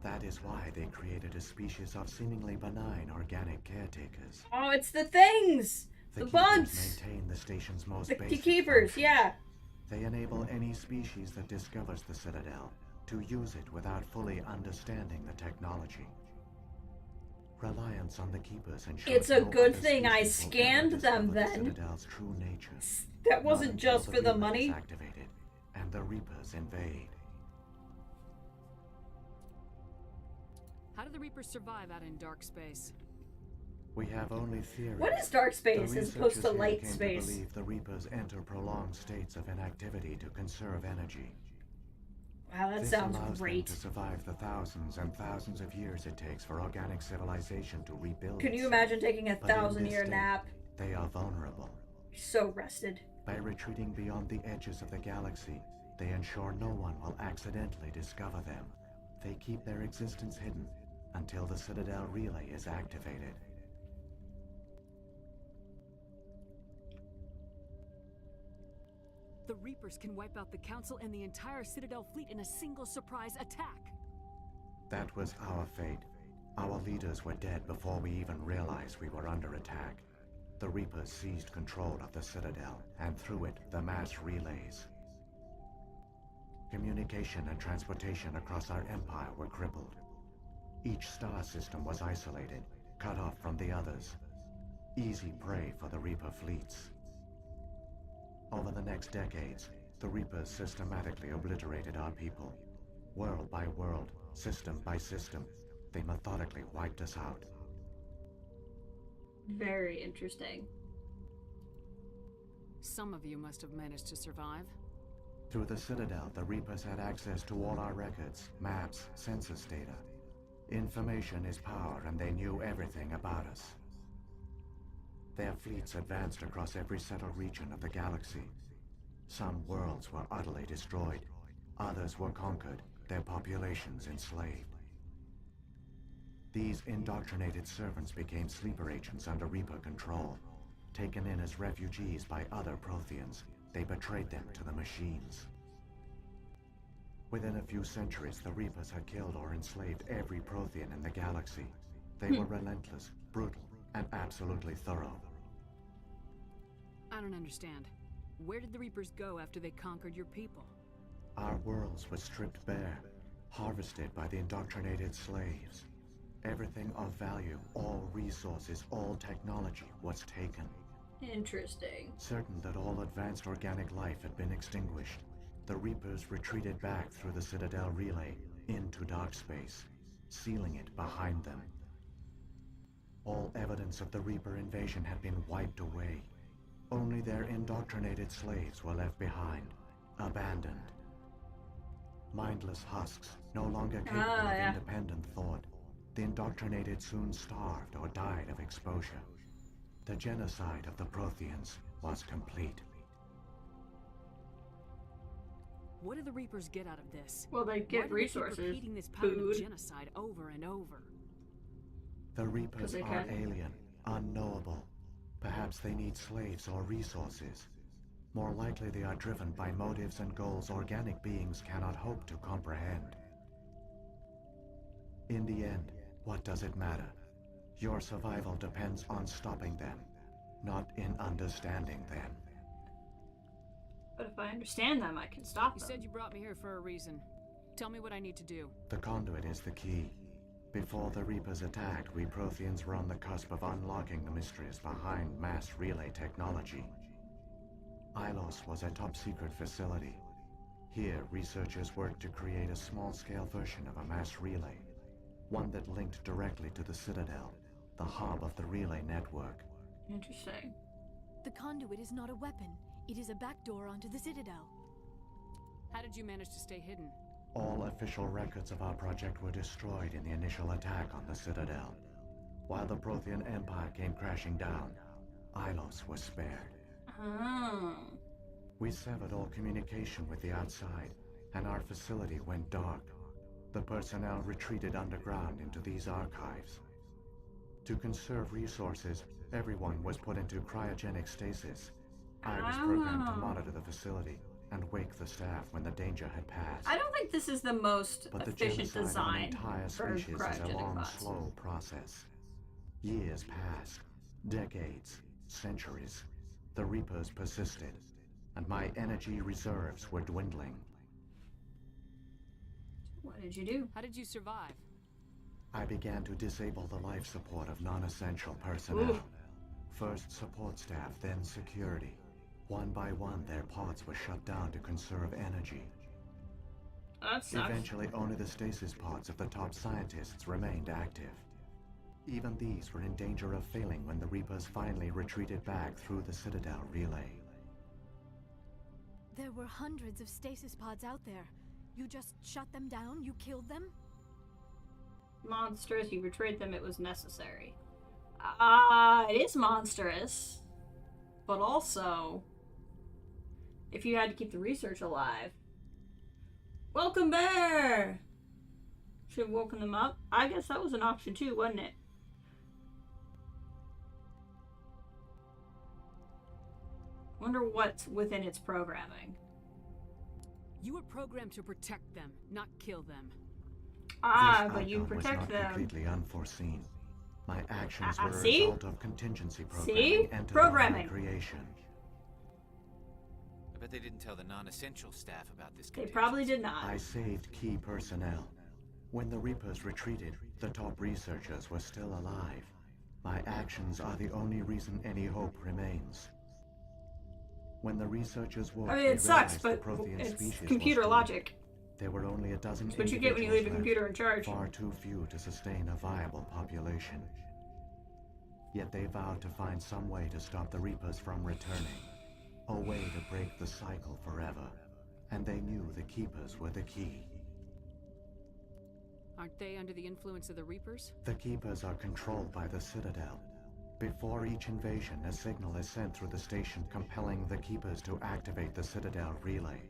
That is why they created a species of seemingly benign organic caretakers.
Oh, it's the things! The
Keepers
bugs!
maintain the station's most
The
basic
keepers,
functions.
yeah.
They enable any species that discovers the Citadel to use it without fully understanding the technology. Reliance on the keepers ensures
It's a
no
good
other
thing I
species will
scanned
ever
them
discover the
then.
Citadel's true nature.
That
Not
wasn't
until
just for the
relay
money.
is activated and the Reapers invade.
How do the Reapers survive out in dark space?
We have only theories.
What is dark space
The
as opposed to
researchers here
light
came
space?
to believe the Reapers enter prolonged states of inactivity to conserve energy.
Wow, that
This
sounds
allows
great.
them to survive the thousands and thousands of years it takes for organic civilization to rebuild.
Can you
itself.
imagine taking a
But in
1,000-year
this
nap?
state, They are vulnerable.
So rested.
By retreating beyond the edges of the galaxy, they ensure no one will accidentally discover them. They keep their existence hidden until the Citadel relay is activated.
The Reapers can wipe out the Council and the entire Citadel fleet in a single surprise attack.
That was our fate. Our leaders were dead before we even realized we were under attack. The Reapers seized control of the Citadel, and through it, the mass relays. Communication and transportation across our empire were crippled. Each star system was isolated, cut off from the others. Easy prey for the Reaper fleets. Over the next decades, the Reapers systematically obliterated our people. World by world, system by system, they methodically wiped us out.
Very interesting.
Some of you must have managed to survive.
Through the Citadel, the Reapers had access to all our records, maps, census data. Information is power, and they knew everything about us. Their fleets advanced across every settled region of the galaxy. Some worlds were utterly destroyed. Others were conquered, their populations enslaved. These indoctrinated servants became sleeper agents under Reaper control. Taken in as refugees by other Protheans, they betrayed them to the machines. Within a few centuries, the Reapers had killed or enslaved every Prothean in the galaxy. They were relentless, brutal, and absolutely thorough.
I don't understand. Where did the Reapers go after they conquered your people?
Our worlds were stripped bare, harvested by the indoctrinated slaves. Everything of value, all resources, all technology was taken.
Interesting.
Certain that all advanced organic life had been extinguished, the Reapers retreated back through the Citadel relay into dark space, sealing it behind them. All evidence of the Reaper invasion had been wiped away. Only their indoctrinated slaves were left behind, abandoned. Mindless husks, no longer capable of independent thought. The indoctrinated soon starved or died of exposure. The genocide of the Protheans was complete.
What do the Reapers get out of this?
Well, they
Why
get
do
resources,
they keep repeating this pattern
food.
of genocide over and over?
The Reapers
they
are
can.
alien, unknowable. Perhaps they need slaves or resources. More likely they are driven by motives and goals organic beings cannot hope to comprehend. In the end, what does it matter? Your survival depends on stopping them, not in understanding them.
But if I understand them, I can stop
You
them.
said you brought me here for a reason. Tell me what I need to do.
The conduit is the key. Before the Reapers attacked, we Protheans were on the cusp of unlocking the mysteries behind mass relay technology. Ilos was a top-secret facility. Here, researchers worked to create a small-scale version of a mass relay, one that linked directly to the Citadel, the hub of the relay network.
Interesting.
The conduit is not a weapon. It is a backdoor onto the Citadel.
How did you manage to stay hidden?
All official records of our project were destroyed in the initial attack on the Citadel. While the Prothean Empire came crashing down, Ilos was spared.
Oh.
We severed all communication with the outside, and our facility went dark. the personnel retreated underground into these archives. To conserve resources, everyone was put into cryogenic stasis. I was programmed to monitor the facility and wake the staff when the danger had passed.
I don't think this is the most
But the
efficient
genocide of an
design
entire
for
species is a
cryogenic
long,
bots.
slow process. Years passed, decades, centuries. The Reapers persisted, and my energy reserves were dwindling.
What did you do?
How did you survive?
I began to disable the life support of non-essential personnel.
Ooh.
First support staff, then security. One by one, their pods were shut down to conserve energy.
That sucks.
Eventually, only the stasis pods of the top scientists remained active. Even these were in danger of failing when the Reapers finally retreated back through the Citadel relay.
There were hundreds of stasis pods out there. You just shut them down? You killed them?
Monstrous, you betrayed them, it was necessary. It is monstrous. But also, if you had to keep the research alive. Welcome, Bear! Should have woken them up. I guess that was an option too, wasn't it? Wonder what's within its programming.
You were programmed to protect them, not kill them.
This
But you
outcome was
protect
not
them.
completely unforeseen. My actions were a
See?
result of contingency programming
See?
and
Programming.
creation.
I bet they didn't tell the non-essential staff about this.
They probably did not.
I saved key personnel. When the Reapers retreated, the top researchers were still alive. My actions are the only reason any hope remains. When the researchers woke,
I mean,
they
it sucks,
realized the
but
Prothean
it's
species
computer
was doomed.
logic.
There were only a dozen
It's what you get when you leave a
individuals
computer in
left,
charge.
far too few to sustain a viable population. Yet they vowed to find some way to stop the Reapers from returning. A way to break the cycle forever. And they knew the Keepers were the key.
Aren't they under the influence of the Reapers?
The Keepers are controlled by the Citadel. Before each invasion, a signal is sent through the station compelling the Keepers to activate the Citadel relay.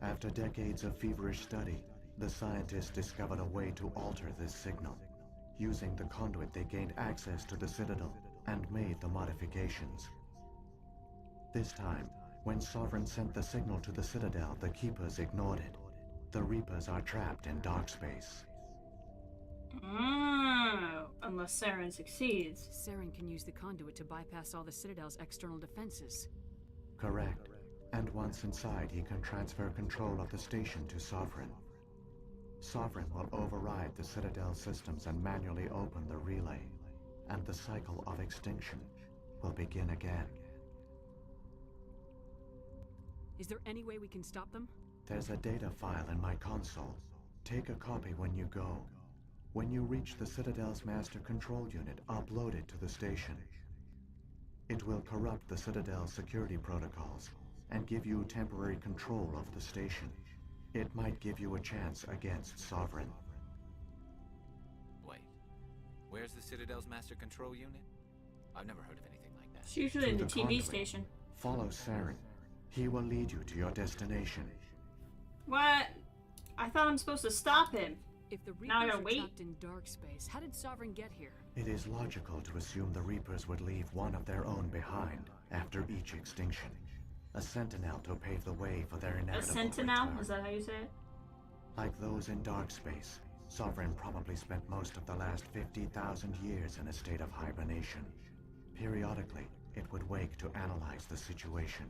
After decades of feverish study, the scientists discovered a way to alter this signal. Using the conduit, they gained access to the Citadel and made the modifications. This time, when Sovereign sent the signal to the Citadel, the Keepers ignored it. The Reapers are trapped in dark space.
Unless Saren succeeds.
Saren can use the conduit to bypass all the Citadel's external defenses.
Correct. And once inside, he can transfer control of the station to Sovereign. Sovereign will override the Citadel systems and manually open the relay. And the cycle of extinction will begin again.
Is there any way we can stop them?
There's a data file in my console. Take a copy when you go. When you reach the Citadel's master control unit, upload it to the station. It will corrupt the Citadel's security protocols and give you temporary control of the station. It might give you a chance against Sovereign.
Wait, where's the Citadel's master control unit? I've never heard of anything like that.
It's usually in the
Through
TV
conduit.
station.
Follow Saren. He will lead you to your destination.
What? I thought I'm supposed to stop him.
If the
Now I
Reapers
gotta
are
wait.
trapped in dark space, how did Sovereign get here?
It is logical to assume the Reapers would leave one of their own behind after each extinction. A sentinel to pave the way for their
A
inevitable
sentinel?
return.
Is that how you say it?
Like those in dark space, Sovereign probably spent most of the last 50,000 years in a state of hibernation. Periodically, it would wake to analyze the situation.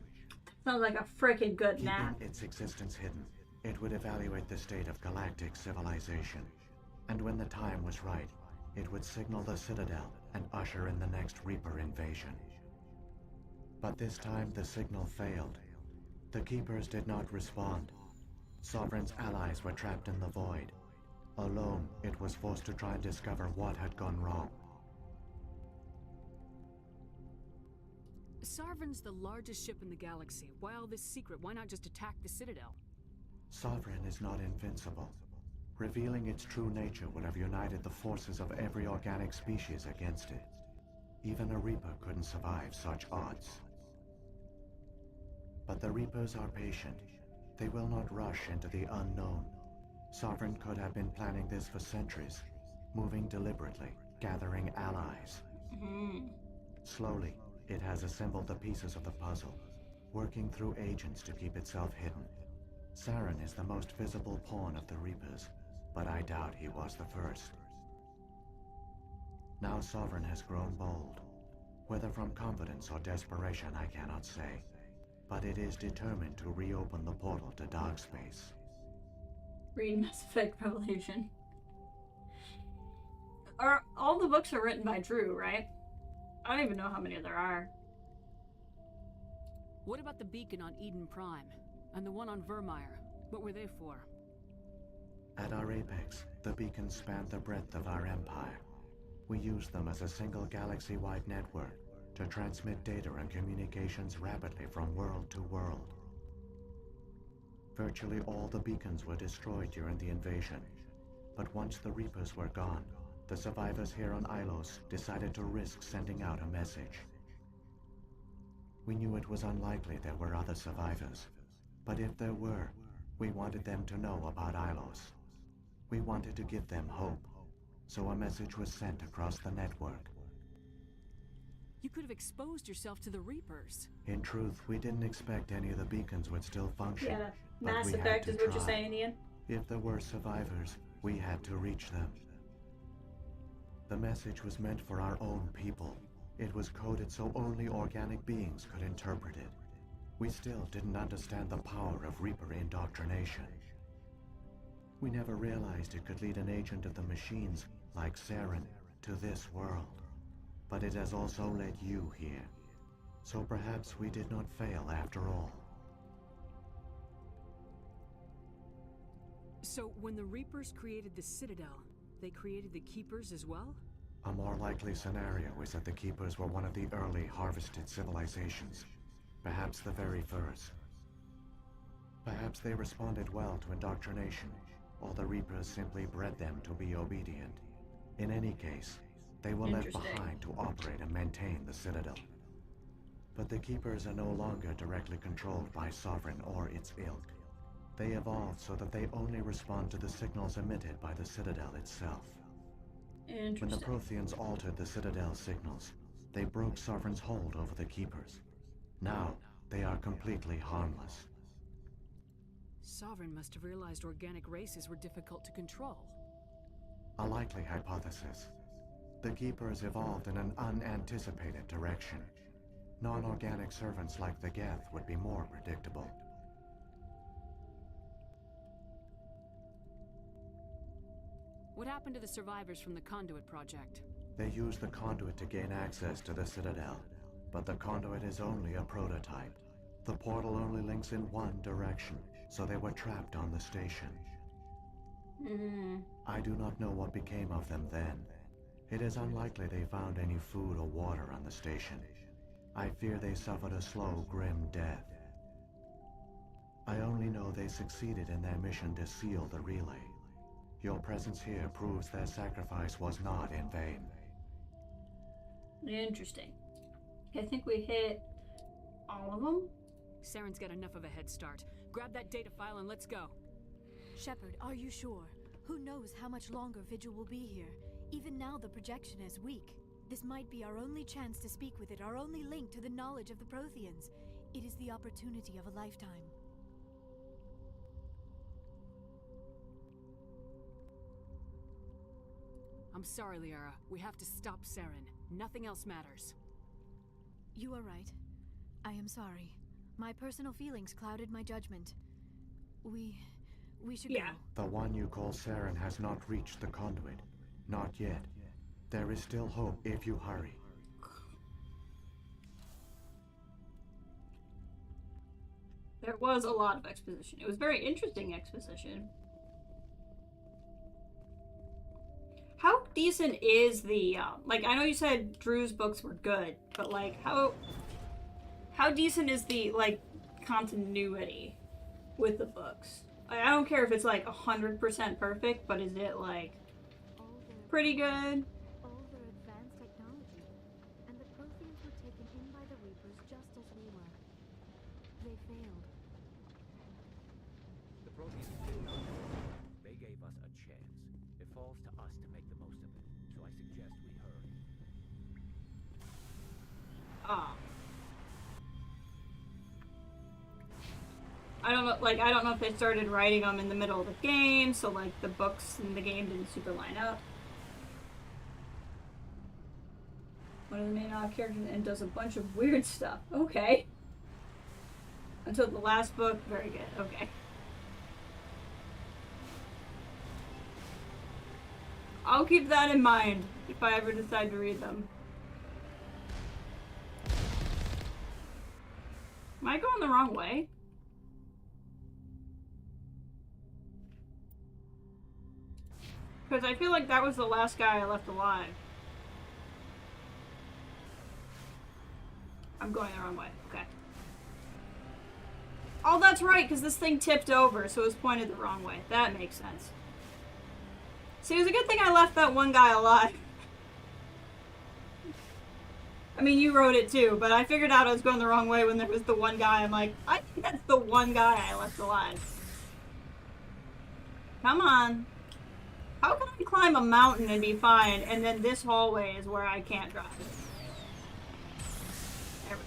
Sounds like a freaking good nap.
Keeping its existence hidden, it would evaluate the state of galactic civilization. And when the time was right, it would signal the Citadel and usher in the next Reaper invasion. But this time the signal failed. The Keepers did not respond. Sovereign's allies were trapped in the void. Alone, it was forced to try and discover what had gone wrong.
Sovereign's the largest ship in the galaxy. Why all this secret? Why not just attack the Citadel?
Sovereign is not invincible. Revealing its true nature would have united the forces of every organic species against it. Even a Reaper couldn't survive such odds. But the Reapers are patient. They will not rush into the unknown. Sovereign could have been planning this for centuries, moving deliberately, gathering allies. Slowly, it has assembled the pieces of the puzzle, working through agents to keep itself hidden. Saren is the most visible pawn of the Reapers, but I doubt he was the first. Now Sovereign has grown bold. Whether from confidence or desperation, I cannot say. But it is determined to reopen the portal to dark space.
Read Mass Effect Revolution. All the books are written by Drew, right? I don't even know how many there are.
What about the beacon on Eden Prime? And the one on Vermeer? What were they for?
At our apex, the beacons spanned the breadth of our empire. We used them as a single galaxy-wide network to transmit data and communications rapidly from world to world. Virtually all the beacons were destroyed during the invasion, but once the Reapers were gone, the survivors here on Ilos decided to risk sending out a message. We knew it was unlikely there were other survivors, but if there were, we wanted them to know about Ilos. We wanted to give them hope, so a message was sent across the network.
You could have exposed yourself to the Reapers.
In truth, we didn't expect any of the beacons would still function.
Yeah,
but
Mass
we had
Effect
to
is what
try.
you're saying, Ian?
If there were survivors, we had to reach them. The message was meant for our own people. It was coded so only organic beings could interpret it. We still didn't understand the power of Reaper indoctrination. We never realized it could lead an agent of the machines, like Saren, to this world. But it has also led you here. So perhaps we did not fail after all.
So when the Reapers created the Citadel, they created the Keepers as well?
A more likely scenario is that the Keepers were one of the early harvested civilizations. Perhaps the very first. Perhaps they responded well to indoctrination, or the Reapers simply bred them to be obedient. In any case, they were left behind to operate and maintain the Citadel. But the Keepers are no longer directly controlled by Sovereign or its ilk. They evolved so that they only respond to the signals emitted by the Citadel itself. When the Protheans altered the Citadel's signals, they broke Sovereign's hold over the Keepers. Now, they are completely harmless.
Sovereign must have realized organic races were difficult to control.
A likely hypothesis. The Keepers evolved in an unanticipated direction. Non-organic servants like the Geth would be more predictable.
What happened to the survivors from the Conduit project?
They used the Conduit to gain access to the Citadel, but the Conduit is only a prototype. The portal only links in one direction, so they were trapped on the station. I do not know what became of them then. It is unlikely they found any food or water on the station. I fear they suffered a slow, grim death. I only know they succeeded in their mission to seal the relay. Your presence here proves their sacrifice was not in vain.
Interesting. I think we hit all of them.
Saren's got enough of a head start. Grab that data file and let's go.
Shepard, are you sure? Who knows how much longer Vigil will be here? Even now the projection is weak. This might be our only chance to speak with it, our only link to the knowledge of the Protheans. It is the opportunity of a lifetime.
I'm sorry, Liara. We have to stop Saren. Nothing else matters.
You are right. I am sorry. My personal feelings clouded my judgment. We should go.
The one you call Saren has not reached the Conduit. Not yet. There is still hope if you hurry.
There was a lot of exposition. It was very interesting exposition. How decent is the, like, I know you said Drew's books were good, but, like, how decent is the, like, continuity with the books? I don't care if it's, like, 100% perfect, but is it, like, pretty good?
All their advanced technology, and the Protheans were taken in by the Reapers just as we were. They failed.
The Proteans failed. They gave chance. It falls to us to make the most of it, so I suggest we hurry.
Ah. I don't know, like, I don't know if they started writing them in the middle of the game, so, like, the books in the game didn't super line up. One of the main characters and does a bunch of weird stuff. Okay. Until the last book. Very good. Okay. I'll keep that in mind if I ever decide to read them. Am I going the wrong way? Because I feel like that was the last guy I left alive. I'm going the wrong way. Okay. Oh, that's right, because this thing tipped over, so it was pointed the wrong way. That makes sense. See, it was a good thing I left that one guy alive. I mean, you wrote it too, but I figured out I was going the wrong way when there was the one guy. I'm like, I think that's the one guy I left alive. Come on. How can I climb a mountain and be fine, and then this hallway is where I can't drive? There we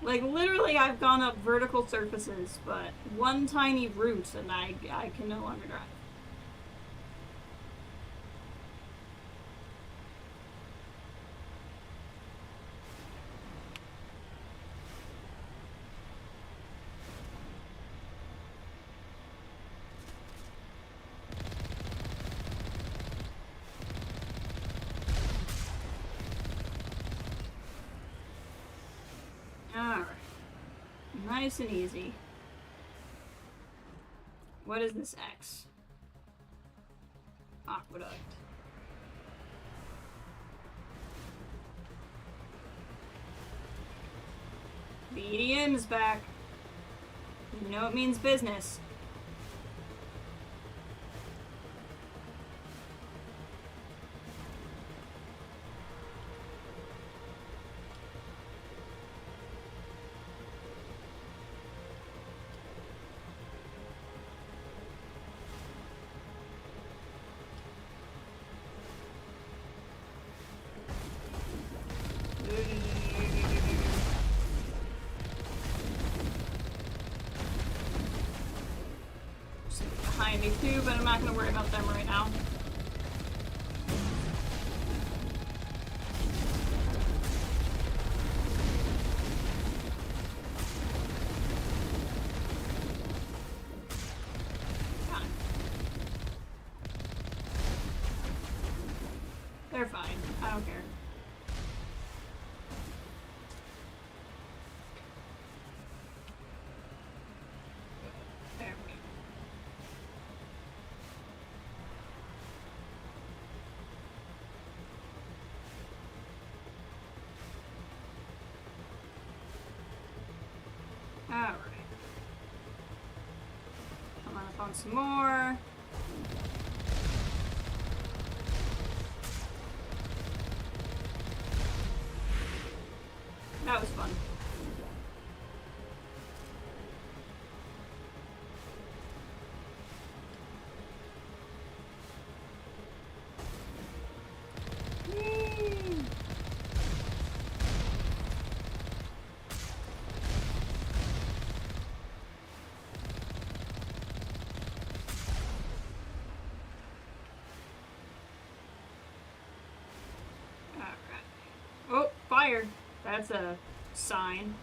go. Like, literally, I've gone up vertical surfaces, but one tiny route, and I can no longer drive. Alright. Nice and easy. What is this X? Aqueduct. BDM is back. You know it means business. Behind me too, but I'm not going to worry about them right now. They're fine. I don't care. There we go. Alright. I'm gonna find some more. That was fun. Whee! Alright. Oh, fire. That's a sign.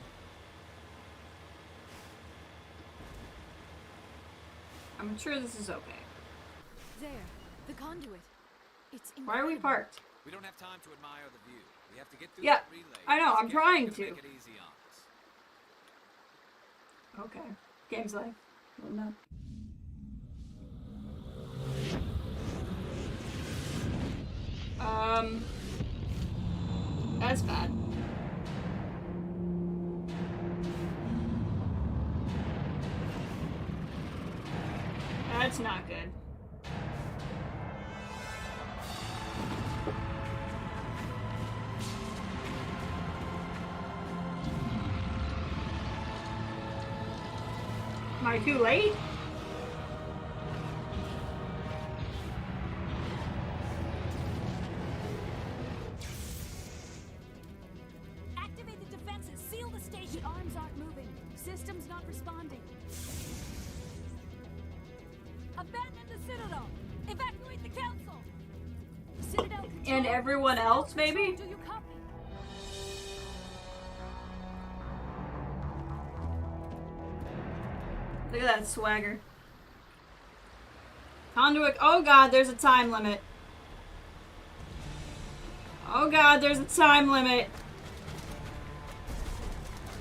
I'm sure this is okay.
There, the conduit. It's incredible.
Why are we parked?
We don't have time to admire the view. We have to get through
Yeah,
that relay.
I know, I'm trying
Make
to.
it easy on us.
Okay. Game's life. Well, no. That's bad. That's not good. Am I too late?
The arms aren't moving. System's not responding. Abandon the Citadel! Evacuate the Council! Citadel control.
And everyone else, maybe?
Do you copy?
Look at that swagger. Conduit. Oh god, there's a time limit. Oh god, there's a time limit.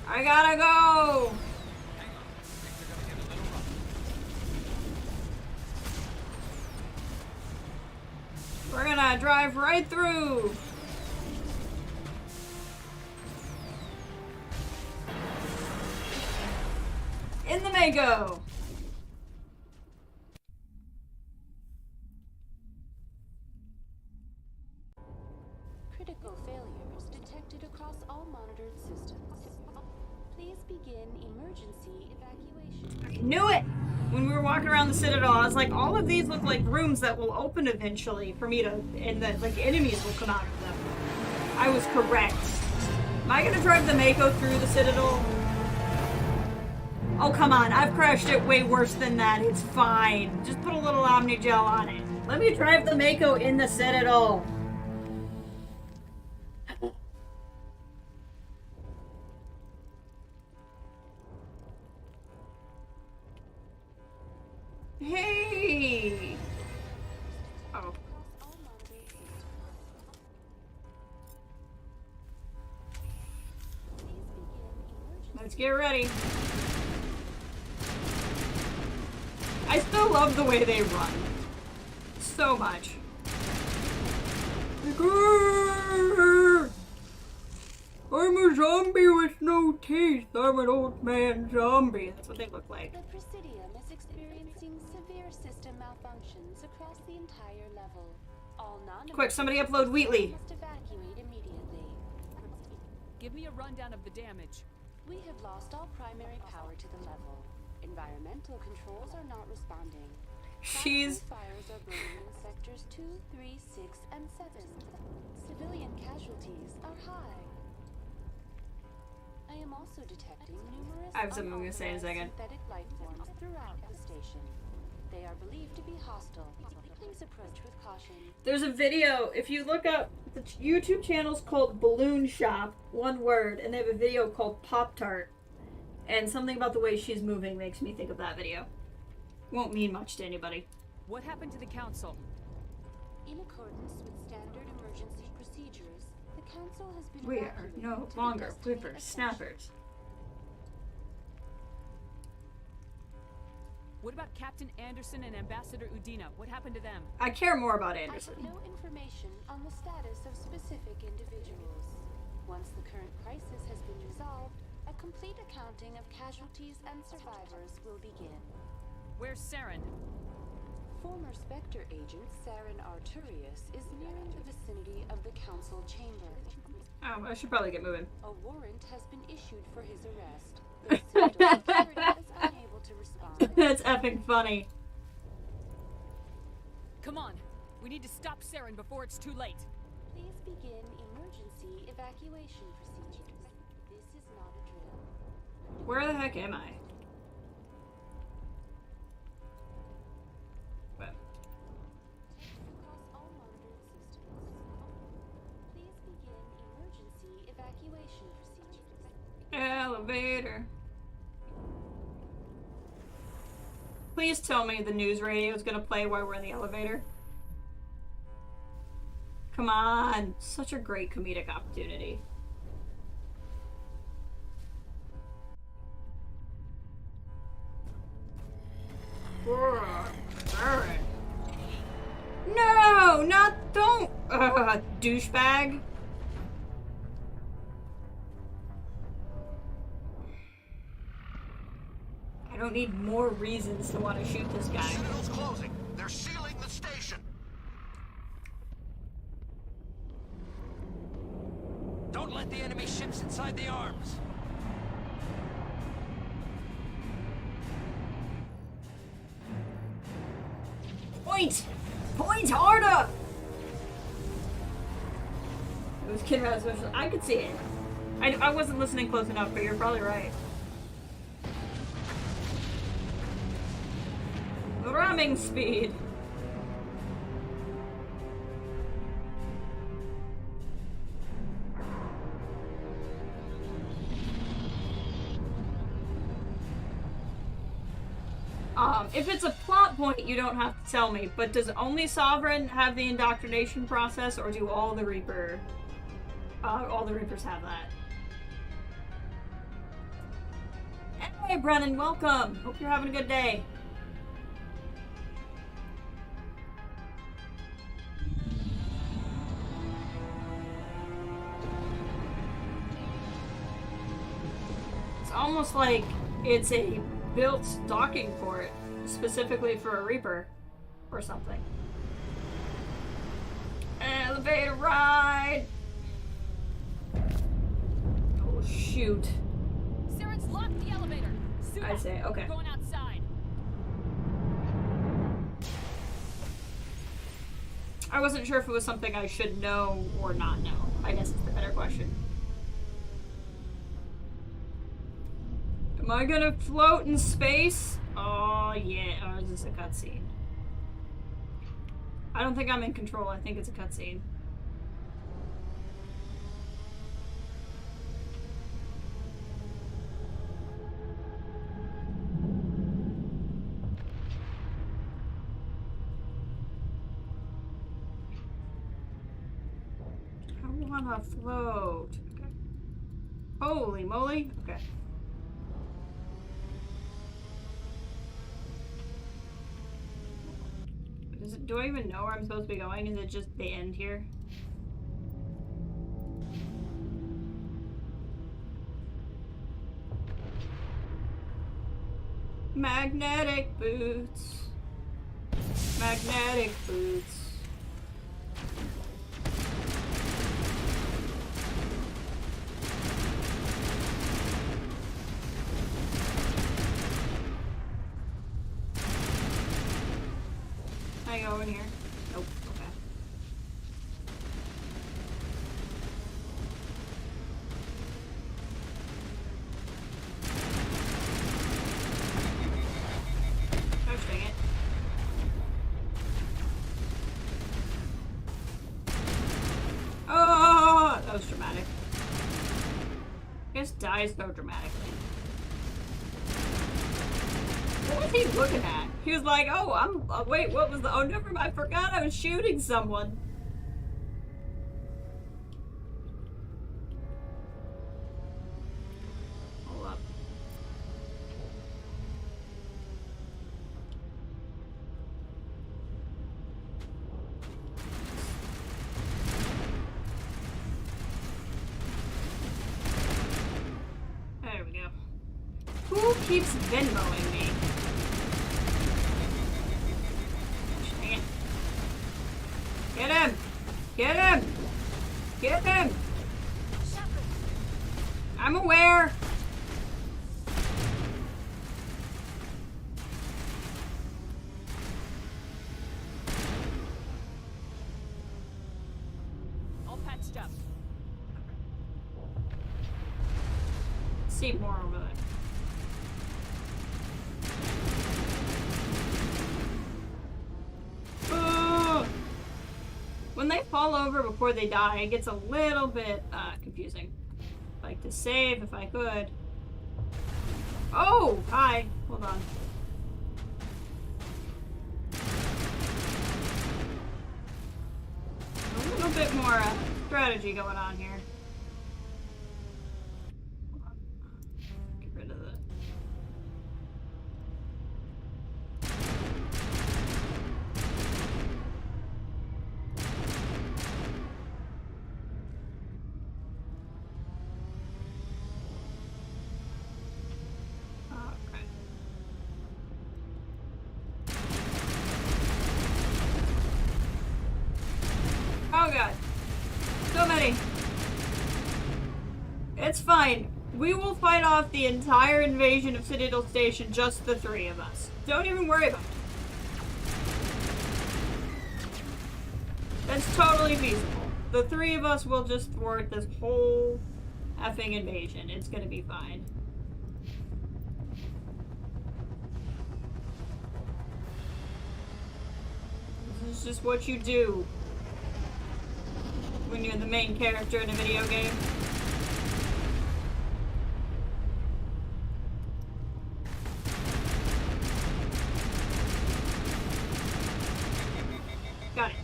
I gotta go. We're gonna drive right through. In the Mako.
Critical failures detected across all monitored systems. Please begin emergency evacuation.
I knew it! When we were walking around the Citadel, I was like, all of these look like rooms that will open eventually for me to, and that like enemies will come out of them. I was correct. Am I gonna drive the Mako through the Citadel? Oh, come on. I've crashed it way worse than that. It's fine. Just put a little Omnigel on it. Let me drive the Mako in the Citadel. Hey! Oh. Let's get ready. I still love the way they run. So much. I'm a zombie with no teeth. I'm an old man zombie. That's what they look like.
The Presidium is experiencing severe system malfunctions across the entire level. All
Quick, somebody upload Wheatley.
must evacuate immediately.
Give me a rundown of the damage.
We have lost all primary power to the level. Environmental controls are not responding.
She's...
Fires are burning in sectors 2, 3, 6, and 7. Civilian casualties are high. I am also detecting numerous
I have something I'm gonna say in a second.
synthetic life forms throughout the station. They are believed to be hostile. Please approach with caution.
There's a video, if you look up, the YouTube channel's called Balloon Shop, one word, and they have a video called Pop-Tart. And something about the way she's moving makes me think of that video. Won't mean much to anybody.
What happened to the council?
In accordance with standard emergency procedures, the council has been
We are
evacuated
no
to the
longer
Destiny
whippers,
Ascension.
snappers.
What about Captain Anderson and Ambassador Udina? What happened to them?
I care more about
I
Anderson.
have no information on the status of specific individuals. Once the current crisis has been resolved, a complete accounting of casualties and survivors will begin.
Where's Saren?
Former Spectre agent Saren Arturius is nearing the vicinity of the council chamber.
Oh, I should probably get moving.
A warrant has been issued for his arrest. The Citadel security is unable to respond.
That's effing funny.
Come on. We need to stop Saren before it's too late.
Please begin emergency evacuation procedures. This is not a drill.
Where the heck am I? What?
Across all monitored systems. Please begin emergency evacuation procedures.
Elevator. Please tell me the news radio is gonna play while we're in the elevator. Come on. Such a great comedic opportunity. Alright. No, don't, douchebag. I don't need more reasons to want to shoot this guy.
Citadel's closing. They're sealing the station.
Don't let the enemy ships inside the arms.
Point! Point harder! It was Kid Mouse. I could see it. I wasn't listening close enough, but you're probably right. Ramming speed. If it's a plot point, you don't have to tell me, but does only Sovereign have the indoctrination process, or do all the Reapers have that? Hey, Brennan, welcome! Hope you're having a good day. It's almost like it's a built docking port specifically for a Reaper or something. Elevator ride! Oh, shoot.
Saren's locked the elevator.
I say, okay.
Going outside.
I wasn't sure if it was something I should know or not know. I guess it's the better question. Am I gonna float in space? Oh, yeah. Oh, is this a cutscene? I don't think I'm in control. I think it's a cutscene. I wanna float. Okay. Holy moly. Okay. Do I even know where I'm supposed to be going? Is it just the end here? Magnetic boots. Magnetic boots. Can I go in here? Nope. Okay. Gosh dang it. Oh, that was dramatic. I guess die so dramatically. What was he looking at? He was like, oh, wait, what was the, oh, never mind, I forgot I was shooting someone. Hold up. There we go. Who keeps Venmoing me? Get him! Get him! Get him! I'm aware!
All patched up.
See more over there. When they fall over before they die, it gets a little bit confusing. I'd like to save if I could. Oh, hi. Hold on. A little bit more strategy going on here. Hold on. Get rid of the... Oh god. So many. It's fine. We will fight off the entire invasion of Citadel Station, just the three of us. Don't even worry about it. That's totally feasible. The three of us will just thwart this whole effing invasion. It's gonna be fine. This is just what you do when you're the main character in a video game. Got it.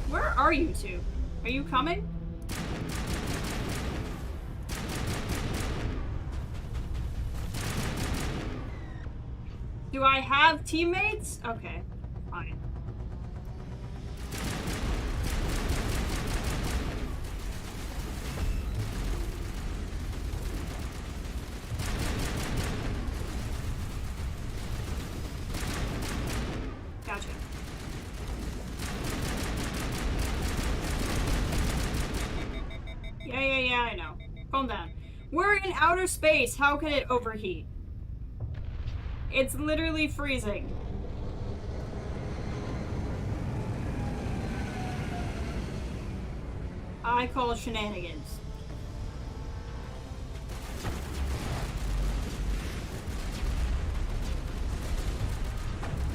Where are you two? Are you coming? Do I have teammates? Okay, fine. Gotcha. Yeah, I know. Calm down. We're in outer space. How can it overheat? It's literally freezing. I call shenanigans.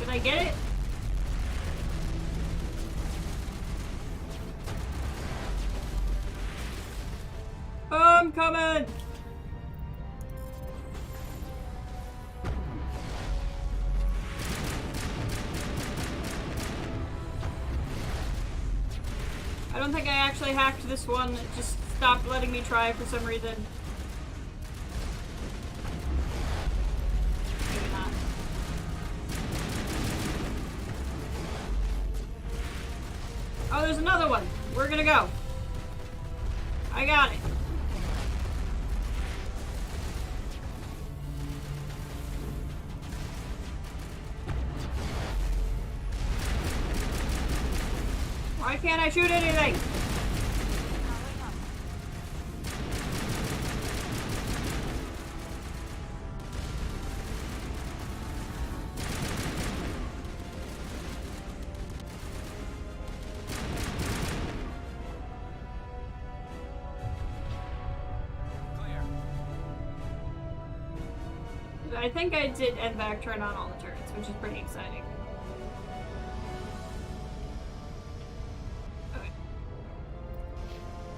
Did I get it? I'm coming! I don't think I actually hacked this one. It just stopped letting me try for some reason. Maybe not. Oh, there's another one. We're gonna go. I got it. Why can't I shoot anything? I think I did end back turn on all the turrets, which is pretty exciting.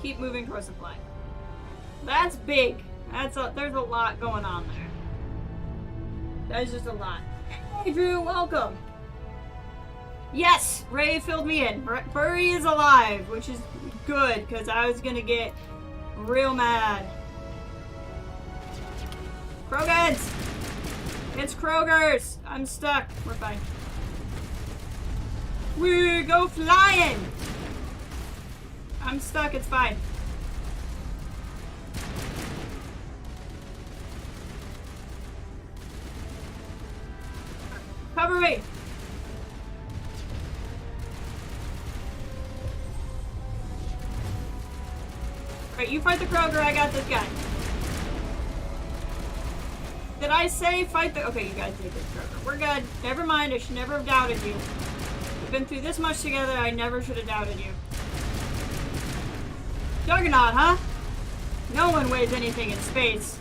Keep moving towards the flag. That's big. There's a lot going on there. There's just a lot. Hey Drew, welcome. Yes, Ray filled me in. Burry is alive, which is good because I was gonna get real mad. Krogans! It's Krogers! I'm stuck. We're fine. We go flying! I'm stuck, it's fine. Cover me! Alright, you fight the Kroger, I got this guy. Did I say fight the... Okay, you guys did this Kroger. We're good. Never mind, I should never have doubted you. We've been through this much together, I never should have doubted you. Juggernaut, huh? No one weighs anything in space.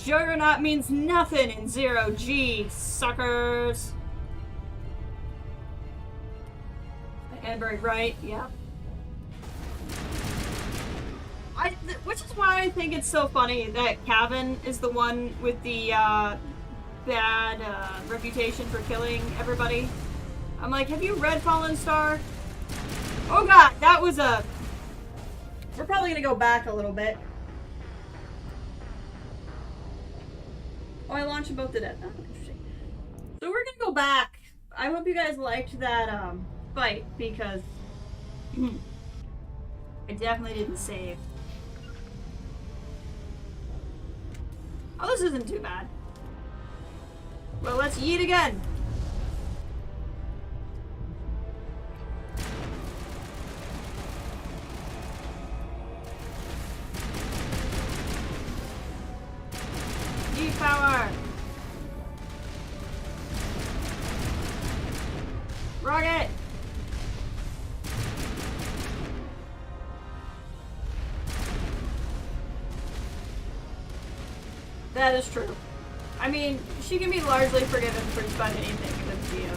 Juggernaut means nothing in 0G, suckers. Edberg, right? Yeah. Which is why I think it's so funny that Cavan is the one with the bad reputation for killing everybody. I'm like, have you read Fallen Star? Oh god, that was a... We're probably gonna go back a little bit. Oh, I launched them both to death. Oh, interesting. So we're gonna go back. I hope you guys liked that fight because I definitely didn't save. Oh, this isn't too bad. Well, let's yeet again. Yeet power. That is true. I mean, she can be largely forgiven for just about anything with Geo.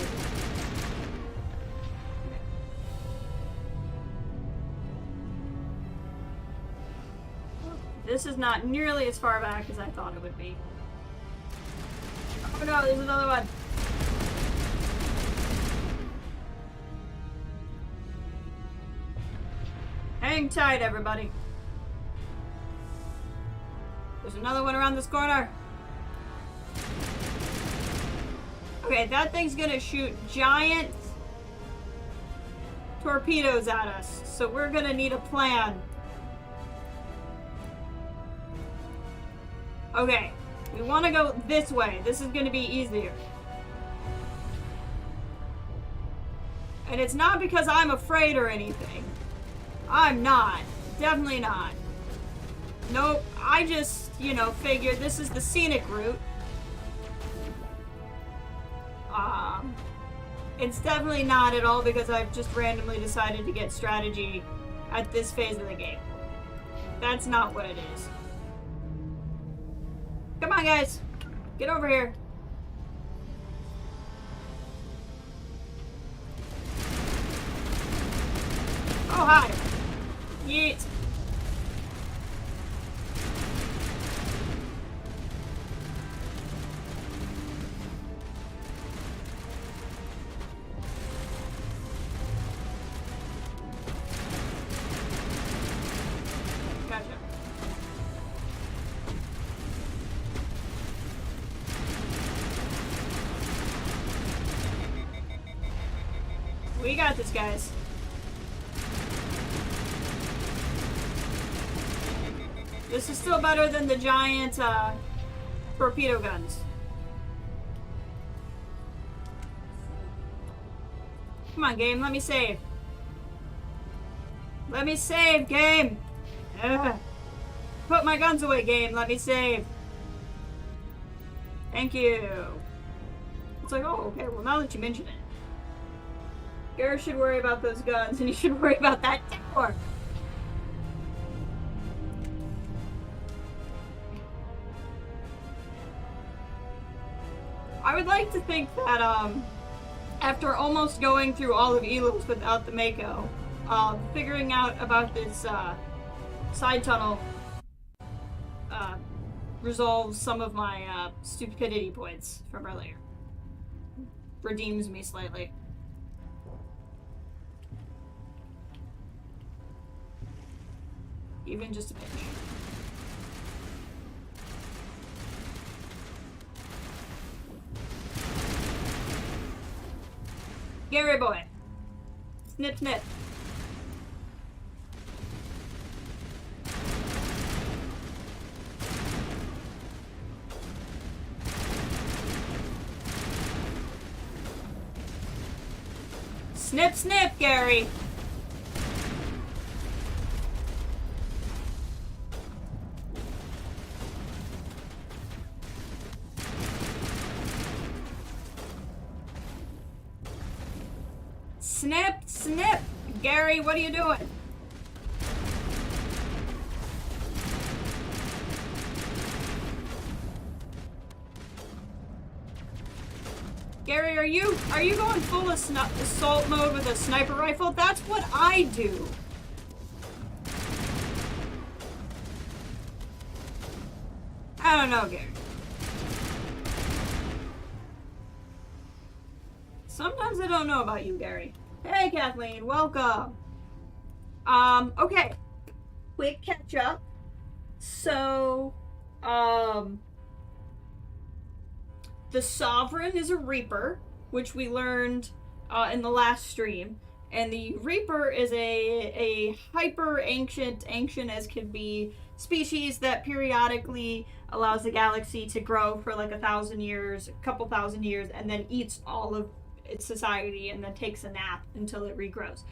This is not nearly as far back as I thought it would be. Oh no, there's another one. Hang tight, everybody. There's another one around this corner. Okay, that thing's gonna shoot giant torpedoes at us, so we're gonna need a plan. Okay, we want to go this way. This is gonna be easier. And it's not because I'm afraid or anything. I'm not. Definitely not. Nope, I just, you know, figured this is the scenic route. It's definitely not at all because I've just randomly decided to get strategy at this phase of the game. That's not what it is. Come on, guys. Get over here. Oh, hi. Yeet. We got this, guys. This is still better than the giant torpedo guns. Come on, game. Let me save. Let me save, game. Ugh. Put my guns away, game. Let me save. Thank you. It's like, oh, okay. Well, now that you mention it. Garrett should worry about those guns, and you should worry about that tower. I would like to think that, after almost going through all of Elos without the Mako, figuring out about this, side tunnel, resolves some of my, stupidity points from earlier. Redeems me slightly. Even just a pinch. Gary boy. Snip, snip. Snip, snip, Gary. Snip, snip! Gary, what are you doing? Gary, are you going full assault mode with a sniper rifle? That's what I do. I don't know, Gary. Sometimes I don't know about you, Gary. Hey, Kathleen, welcome. Okay. Quick catch up. So, the Sovereign is a Reaper, which we learned in the last stream. And the Reaper is a hyper ancient as can be, species that periodically allows the galaxy to grow for like 1,000 years, a couple thousand years, and then eats all of its society and then takes a nap until it regrows.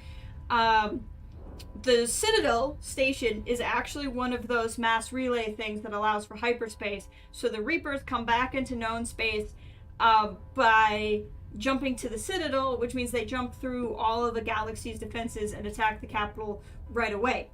The Citadel station is actually one of those mass relay things that allows for hyperspace. So the Reapers come back into known space by jumping to the Citadel, which means they jump through all of the galaxy's defenses and attack the capital right away.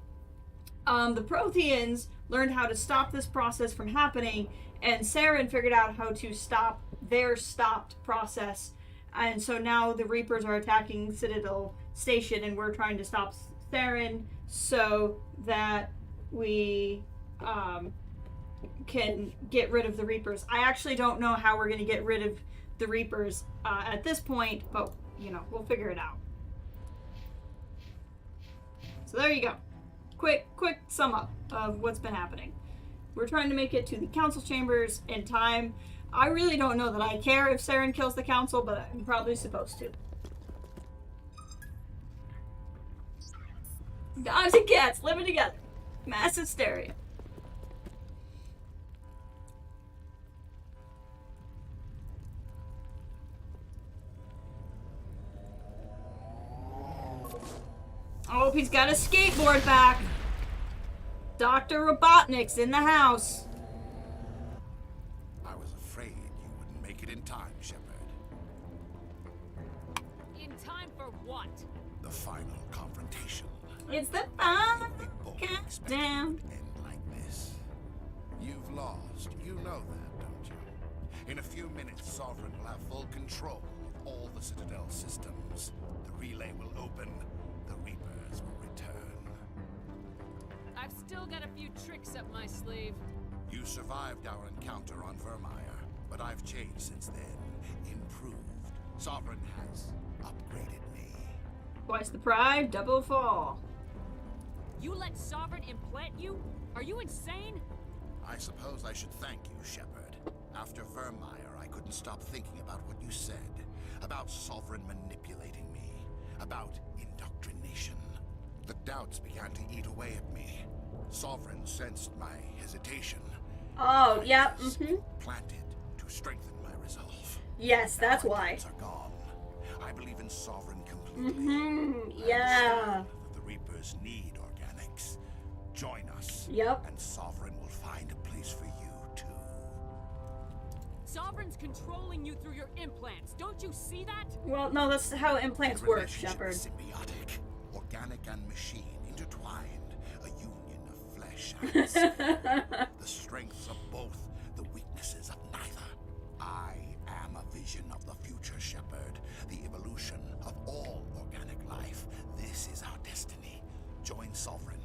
the Protheans learned how to stop this process from happening, and Saren figured out how to stop their stopped process. And so now the Reapers are attacking Citadel Station, and we're trying to stop Saren so that we can get rid of the Reapers. I actually don't know how we're going to get rid of the Reapers at this point, but, you know, we'll figure it out. So there you go. Quick sum up of what's been happening. We're trying to make it to the council chambers in time. I really don't know that I care if Saren kills the council, but I'm probably supposed to. Dogs and cats living together. Mass hysteria. I hope he's got a skateboard back. Dr. Robotnik's in the house.
I was afraid you wouldn't make it in time, Shepard.
In time for what?
The final confrontation.
It's the final
We both expected
countdown.
it to end like this. You've lost. You know that, don't you? In a few minutes, Sovereign will have full control of all the Citadel systems. The relay will open. The Reapers will return.
I've still got a few tricks up my sleeve.
You survived our encounter on Vermeer, but I've changed since then. Improved. Sovereign has upgraded me.
Twice the pride, double fall.
You let Sovereign implant you? Are you insane?
I suppose I should thank you, Shepard. After Vermeer, I couldn't stop thinking about what you said. About Sovereign manipulating me. About indoctrination. The doubts began to eat away at me. Sovereign sensed my hesitation.
Oh, yeah,
Planted to strengthen my resolve.
Yes, that's
Now my
why.
doubts are gone. I believe in Sovereign completely.
Yeah.
The Reapers need organics. Join us.
Yep.
And Sovereign will find a place for you, too.
Sovereign's controlling you through your implants. Don't you see that?
Well, no, that's how implants
The
work,
relationship
Shepard.
is symbiotic. Organic and machine intertwined. A union of flesh and skin. The strengths of both, the weaknesses of neither. I am a vision of the future, Shepard. The evolution of all organic life. This is our destiny. Join Sovereign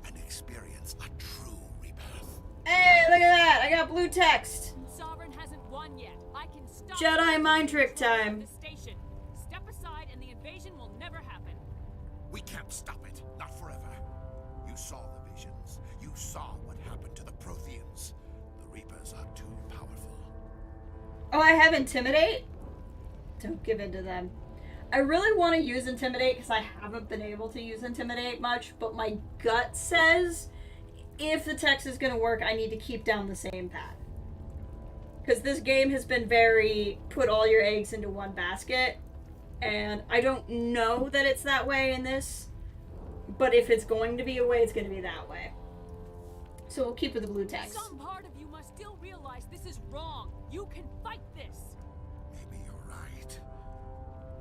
and experience a true rebirth.
Hey, look at that! I got blue text.
Sovereign hasn't won yet. I can stop
Jedi mind trick
control of
time.
The station. Step aside and the invasion will never happen.
We can't stop it. Not forever. You saw the visions. You saw what happened to the Protheans. The Reapers are too powerful.
Oh, I have Intimidate? Don't give in to them. I really want to use Intimidate because I haven't been able to use Intimidate much, but my gut says if the text is going to work, I need to keep down the same path. Because this game has been very put all your eggs into one basket, and I don't know that it's that way in this, but if it's going to be a way, it's going to be that way. So we'll keep with the blue text.
Some part of you must still realize this is wrong. You can fight this.
Maybe you're right.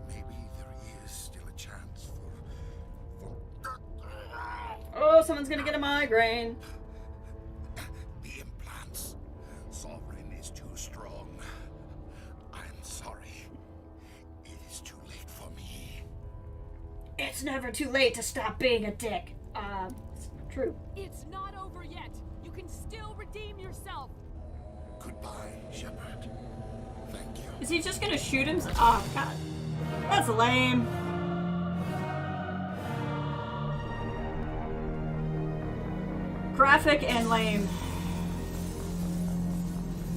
Maybe there is still a chance for...
Oh, someone's going to get a migraine.
The implants. Sovereign is too strong. I'm sorry. It is too late for me.
It's never too late to stop being a dick. It's true.
It's not over yet. You can still redeem yourself.
Goodbye, Shepard. Thank you.
Is he just gonna shoot him? Oh, God. That's lame. Graphic and lame.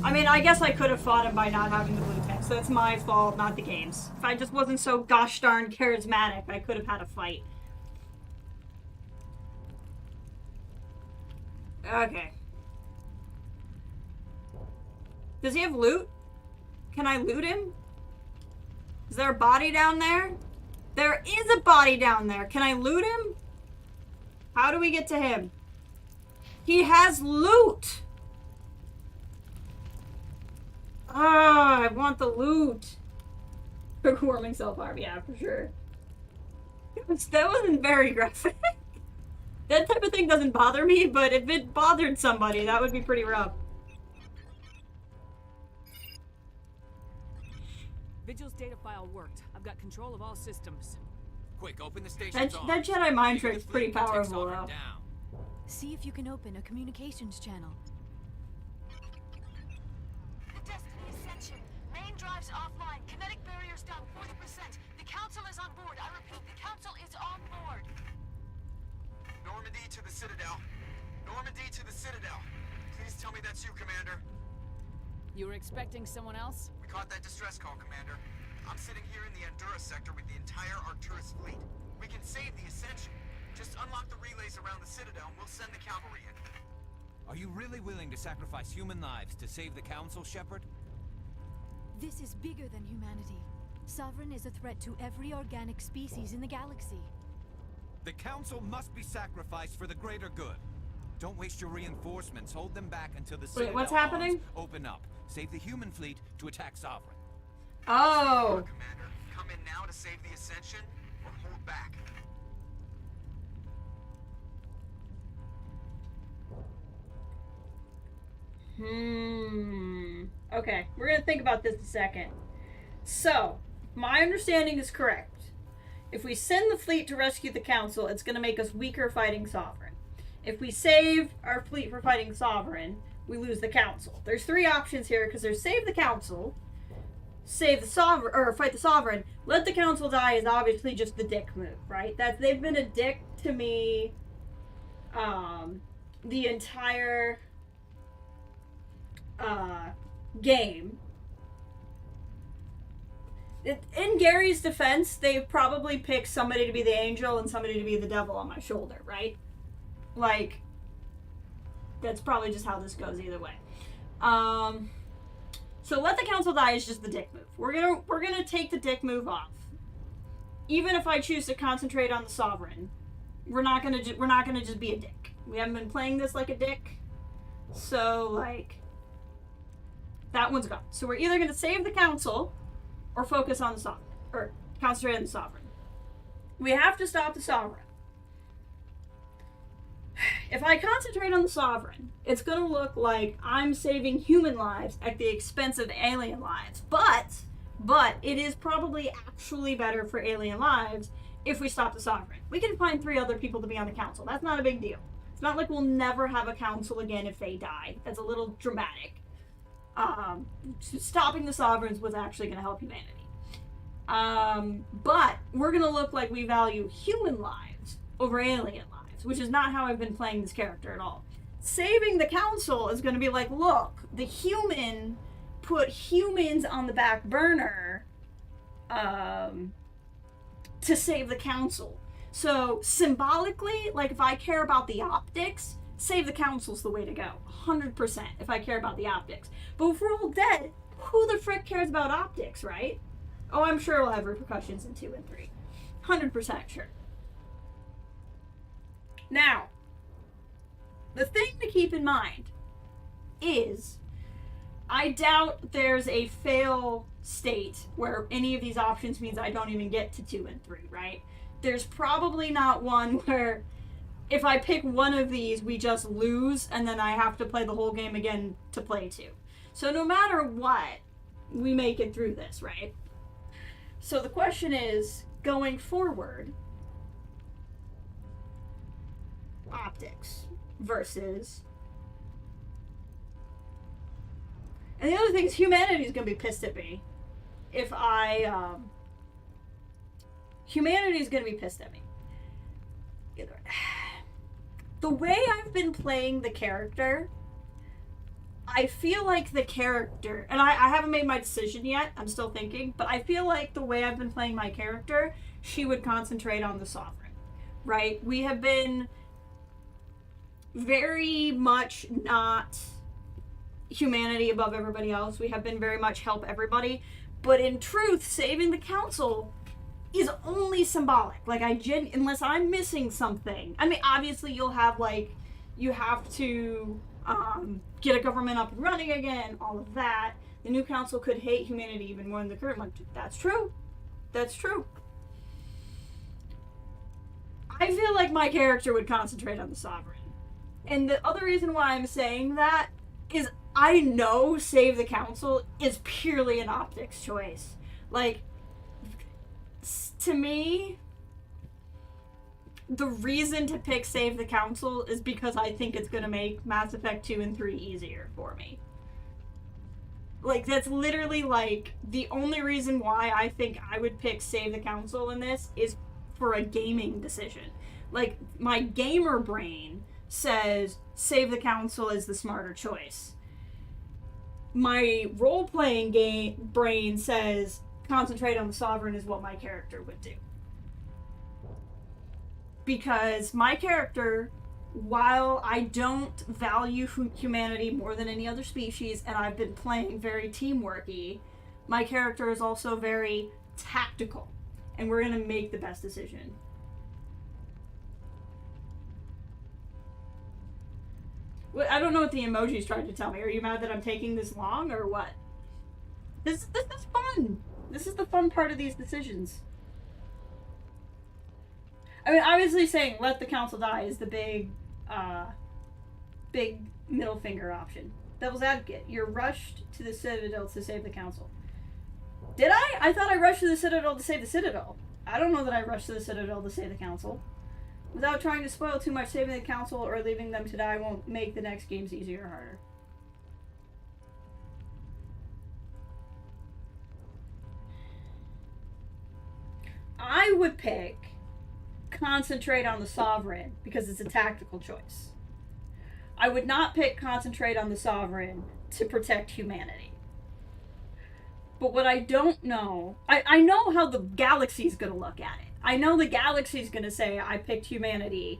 I mean, I guess I could have fought him by not having the blue text, so it's my fault, not the game's. If I just wasn't so gosh darn charismatic, I could have had a fight. Okay. Does he have loot? Can I loot him? Is there a body down there? There is a body down there. Can I loot him? How do we get to him? He has loot! Ah, I want the loot. Warming self-harm, yeah, for sure. That wasn't very graphic. That type of thing doesn't bother me, but if it bothered somebody, that would be pretty rough.
Vigil's data file worked. I've got control of all systems.
Quick, open the station's on.
That Jedi mind trick is
Take
pretty powerful,
Sovereign
though.
down.
See if you can open a communications channel.
The Destiny Ascension. Main drives offline. Kinetic barriers down 40%. The Council is on board. I repeat, the Council is on board.
Normandy to the Citadel. Normandy to the Citadel. Please tell me that's you, Commander.
You were expecting someone else?
We caught that distress call, Commander. I'm sitting here in the Andurra sector with the entire Arcturus fleet. We can save the Ascension. Just unlock the relays around the Citadel and we'll send the cavalry in.
Are you really willing to sacrifice human lives to save the Council, Shepard?
This is bigger than humanity. Sovereign is a threat to every organic species in the galaxy.
The Council must be sacrificed for the greater good. Don't waste your reinforcements. Hold them back until the Citadel
what's happening?
Open up. Save the human fleet to attack Sovereign.
Oh.
Commander, come in now to save the Ascension or hold back.
Okay, we're gonna think about this a second. So, my understanding is correct. If we send the fleet to rescue the Council, it's gonna make us weaker fighting Sovereign. If we save our fleet for fighting Sovereign, we lose the Council. There's three options here, because there's save the Council, save the Sovereign, or fight the Sovereign. Let the Council die is obviously just the dick move, right? They've been a dick to me, the entire game. In Gary's defense, they probably picked somebody to be the angel and somebody to be the devil on my shoulder, right? Like, that's probably just how this goes either way. So let the Council die is just the dick move. We're gonna take the dick move off. Even if I choose to concentrate on the Sovereign, we're not gonna just be a dick. We haven't been playing this like a dick, so like that one's gone. So we're either gonna save the Council or focus on the Sovereign, or concentrate on the Sovereign. We have to stop the Sovereign. If I concentrate on the Sovereign, it's going to look like I'm saving human lives at the expense of alien lives. But it is probably actually better for alien lives if we stop the Sovereign. We can find 3 other people to be on the Council. That's not a big deal. It's not like we'll never have a Council again if they die. That's a little dramatic. Stopping the Sovereigns was actually going to help humanity. But we're going to look like we value human lives over alien lives, which is not how I've been playing this character at all. Saving the Council is going to be like, look, the human put humans on the back burner to save the Council. So symbolically, like if I care about the optics, save the Council's the way to go. 100% if I care about the optics. But if we're all dead, who the frick cares about optics, right? Oh, I'm sure we'll have repercussions in 2 and 3. 100% sure. Now, the thing to keep in mind is I doubt there's a fail state where any of these options means I don't even get to 2 and 3, right? There's probably not one where if I pick one of these, we just lose, and then I have to play the whole game again to play 2. So no matter what, we make it through this, right? So the question is, going forward, optics versus... And the other thing is humanity's going to be pissed at me if I... Humanity's going to be pissed at me. The way I've been playing the character, I feel like the character, and I haven't made my decision yet, I'm still thinking, but I feel like the way I've been playing my character, she would concentrate on the Sovereign, right? We have been very much not humanity above everybody else. We have been very much help everybody, but in truth, saving the Council is only symbolic. Like, unless I'm missing something. I mean, obviously you'll have, like, you have to get a government up and running again, all of that. The new Council could hate humanity even more than the current one. That's true. That's true. I feel like my character would concentrate on the Sovereign. And the other reason why I'm saying that is I know Save the Council is purely an optics choice. Like, to me, the reason to pick Save the Council is because I think it's going to make Mass Effect 2 and 3 easier for me. Like, that's literally, like, the only reason why I think I would pick Save the Council in this is for a gaming decision. Like, my gamer brain says Save the Council is the smarter choice. My role-playing game brain says concentrate on the Sovereign is what my character would do. Because my character, while I don't value humanity more than any other species, and I've been playing very teamworky, my character is also very tactical, and we're gonna make the best decision. I don't know what the emoji's trying to tell me. Are you mad that I'm taking this long, or what? This is fun. This is the fun part of these decisions. I mean, obviously saying let the council die is the big middle finger option. Devil's advocate. You're rushed to the Citadel to save the council. Did I? I thought I rushed to the Citadel to save the Citadel. I don't know that I rushed to the Citadel to save the council. Without trying to spoil too much, saving the council or leaving them to die won't make the next games easier or harder. I would pick concentrate on the Sovereign because it's a tactical choice. I would not pick concentrate on the Sovereign to protect humanity. But what I don't know, I know how the galaxy's gonna look at it. I know the galaxy's gonna say I picked humanity.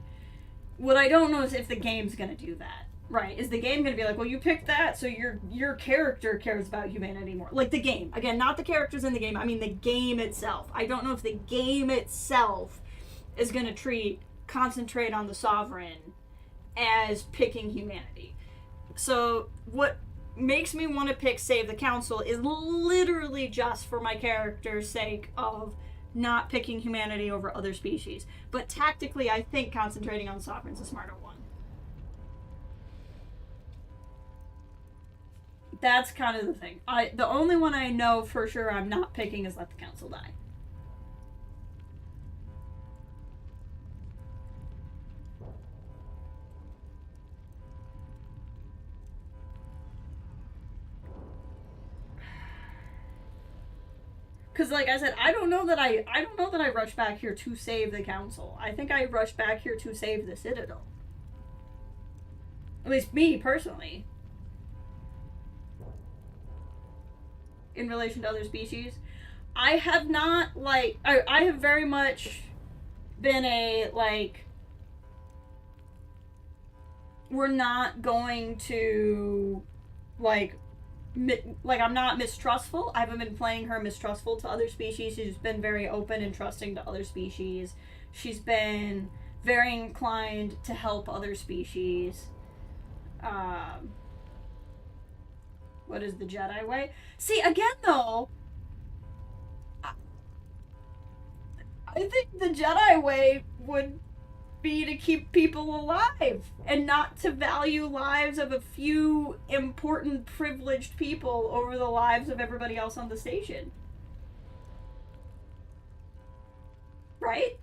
What I don't know is if the game's gonna do that. Right? Is the game gonna be like, well, you picked that, so your character cares about humanity more? Like the game. Again, not the characters in the game. I mean the game itself. I don't know if the game itself is gonna treat concentrate on the Sovereign as picking humanity. So what makes me want to pick Save the Council is literally just for my character's sake of not picking humanity over other species. But tactically, I think concentrating on the Sovereign's a smarter one. That's kind of the thing. The only one I know for sure I'm not picking is Let the Council Die. Because, like I said, I don't know that I rushed back here to save the council. I think I rushed back here to save the Citadel. At least me, personally. In relation to other species. I have not, like... I have very much been a, like... We're not going to, like... I'm not mistrustful. I haven't been playing her mistrustful to other species. She's been very open and trusting to other species. She's been very inclined to help other species. What is the Jedi way? See, again, though, I think the Jedi way would be to keep people alive and not to value lives of a few important privileged people over the lives of everybody else on the station. Right?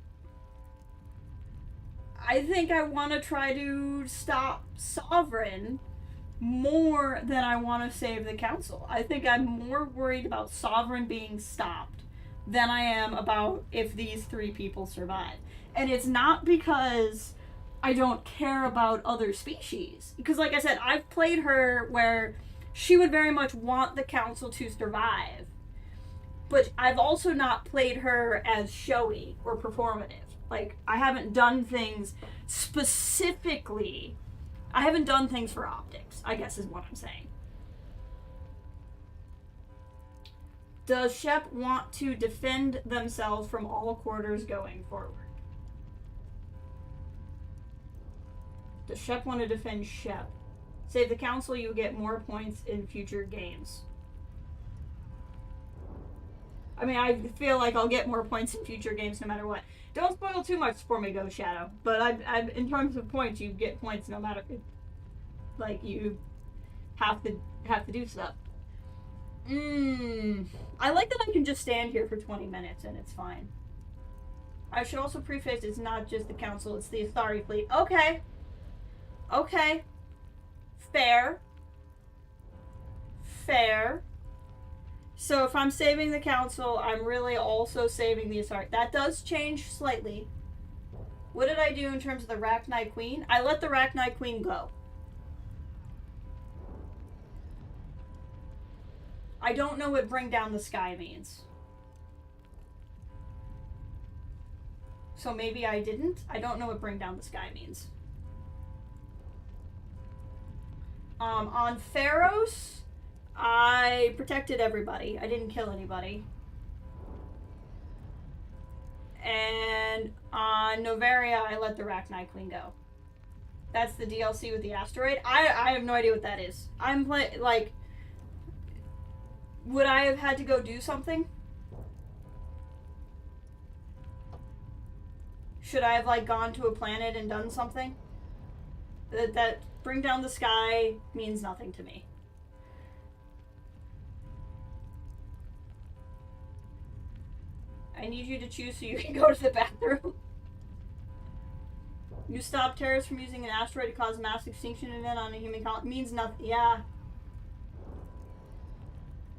I think I want to try to stop Sovereign more than I want to save the council. I think I'm more worried about Sovereign being stopped than I am about if these three people survive. And it's not because I don't care about other species. Because, like I said, I've played her where she would very much want the council to survive. But I've also not played her as showy or performative. Like, I haven't done things specifically. I haven't done things for optics, I guess is what I'm saying. Does Shep want to defend themselves from all quarters going forward? Does Shep want to defend Shep? Save the council, you get more points in future games. I mean, I feel like I'll get more points in future games no matter what. Don't spoil too much for me, Ghost Shadow. But I in terms of points, you get points no matter. Like you have to do stuff. I like that I can just stand here for 20 minutes and it's fine. I should also preface it's not just the council, it's the authority fleet. Okay. Okay. Fair. Fair. So if I'm saving the council, I'm really also saving the authority. That does change slightly. What did I do in terms of the Rachni Queen? I let the Rachni Queen go. I don't know what bring down the sky means. So maybe I didn't. I don't know what bring down the sky means. On Pharos, I protected everybody. I didn't kill anybody. And on Novaria, I let the Rachni Queen go. That's the DLC with the asteroid. I have no idea what that is. I'm like... Would I have had to go do something? Should I have, like, gone to a planet and done something? That bring down the sky means nothing to me. I need you to choose so you can go to the bathroom. You stop terrorists from using an asteroid to cause mass extinction event on a human colony. Means nothing. Yeah.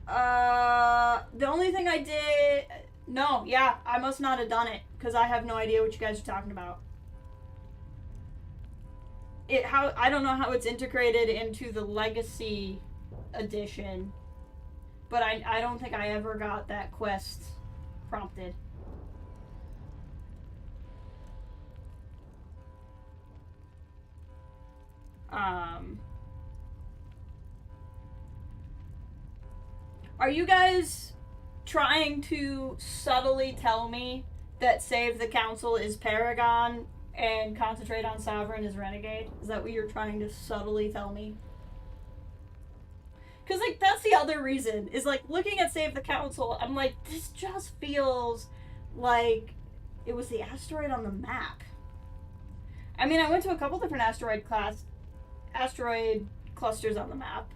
The only thing I did... No, yeah, I must not have done it, because I have no idea what you guys are talking about. I don't know how it's integrated into the Legacy Edition, but I don't think I ever got that quest prompted. Are you guys trying to subtly tell me that Save the Council is Paragon and Concentrate on Sovereign is Renegade? Is that what you're trying to subtly tell me? Because, like, that's the other reason, is, like, looking at Save the Council, I'm like, this just feels like it was the asteroid on the map. I mean, I went to a couple different asteroid clusters on the map.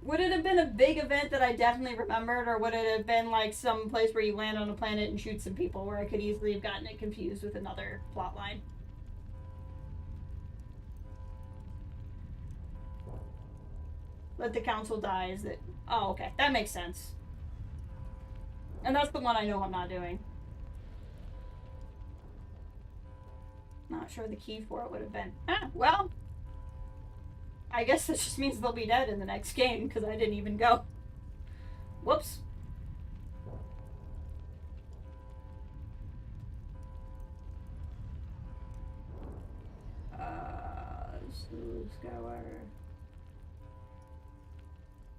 Would it have been a big event that I definitely remembered, or would it have been like some place where you land on a planet and shoot some people where I could easily have gotten it confused with another plot line? Let the council die, is that... Oh, okay. That makes sense. And that's the one I know I'm not doing. Not sure the key for it would have been. Ah, well... I guess this just means they'll be dead in the next game, because I didn't even go. Whoops.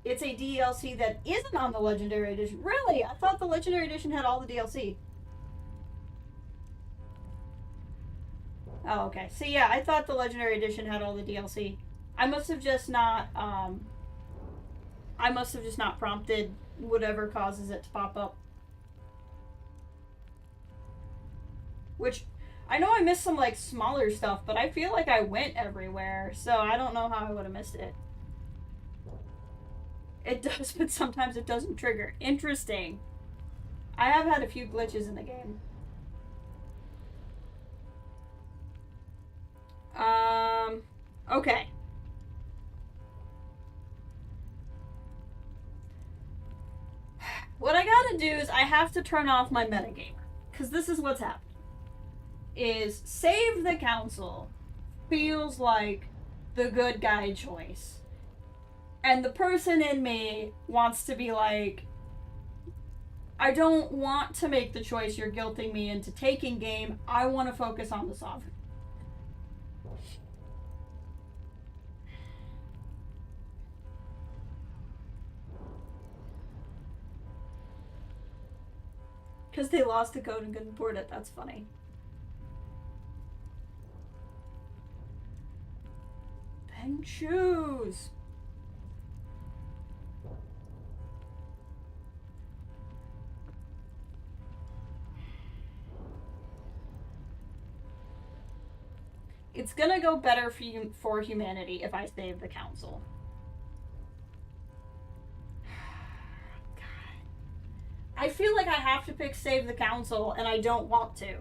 It's a DLC that isn't on the Legendary Edition. Really? I thought the Legendary Edition had all the DLC. Oh, okay. So yeah, I thought the Legendary Edition had all the DLC. I must have just not prompted whatever causes it to pop up. Which, I know I missed some, like, smaller stuff, but I feel like I went everywhere, so I don't know how I would have missed it. It does, but sometimes it doesn't trigger. Interesting. I have had a few glitches in the game. Okay. What I gotta do is I have to turn off my metagamer. Because this is what's happening. Is Save the Council feels like the good guy choice. And the person in me wants to be like, I don't want to make the choice you're guilting me into taking game. I want to focus on the sovereign. Because they lost the code and couldn't port it. That's funny. Then choose. It's gonna go better for humanity if I save the council. God. I feel like I have to pick save the council, and I don't want to.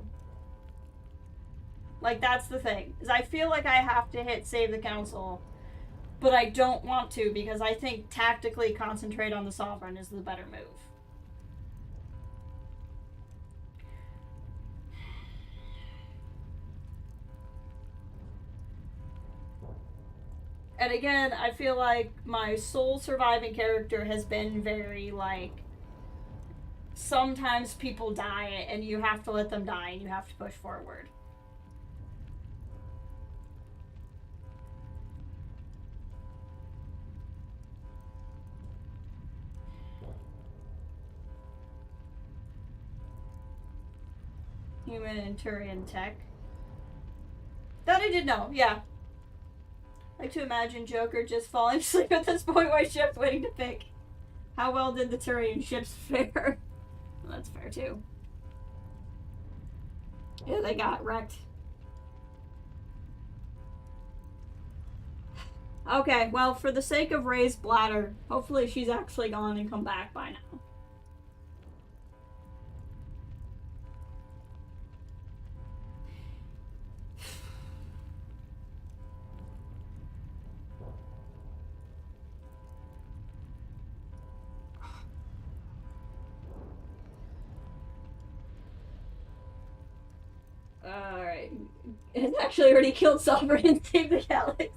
Like, that's the thing. Is I feel like I have to hit save the council, but I don't want to because I think tactically concentrate on the Sovereign is the better move. And again, I feel like my sole surviving character has been very, like, sometimes people die and you have to let them die and you have to push forward. Human and Turian tech. That I did know, yeah. I like to imagine Joker just falling asleep at this point while ship's waiting to pick. How well did the Turian ships fare? Well, that's fair too. Yeah, they got wrecked. Okay, well, for the sake of Ray's bladder, hopefully she's actually gone and come back by now. Alright. It's actually already killed Sovereign and saved the galaxy.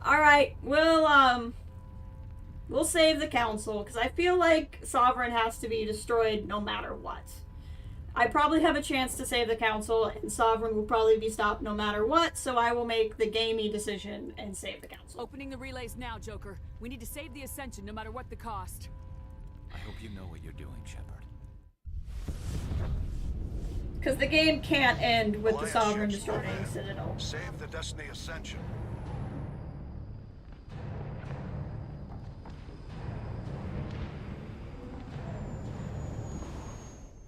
Alright, we'll save the council, because I feel like Sovereign has to be destroyed no matter what. I probably have a chance to save the council, and Sovereign will probably be stopped no matter what, so I will make the gamey decision and save the council.
Opening the relays now, Joker. We need to save the Ascension no matter what the cost.
I hope you know what you're doing, Shepard.
Because the game can't end with the Sovereign destroying Citadel.
Save the Destiny Ascension.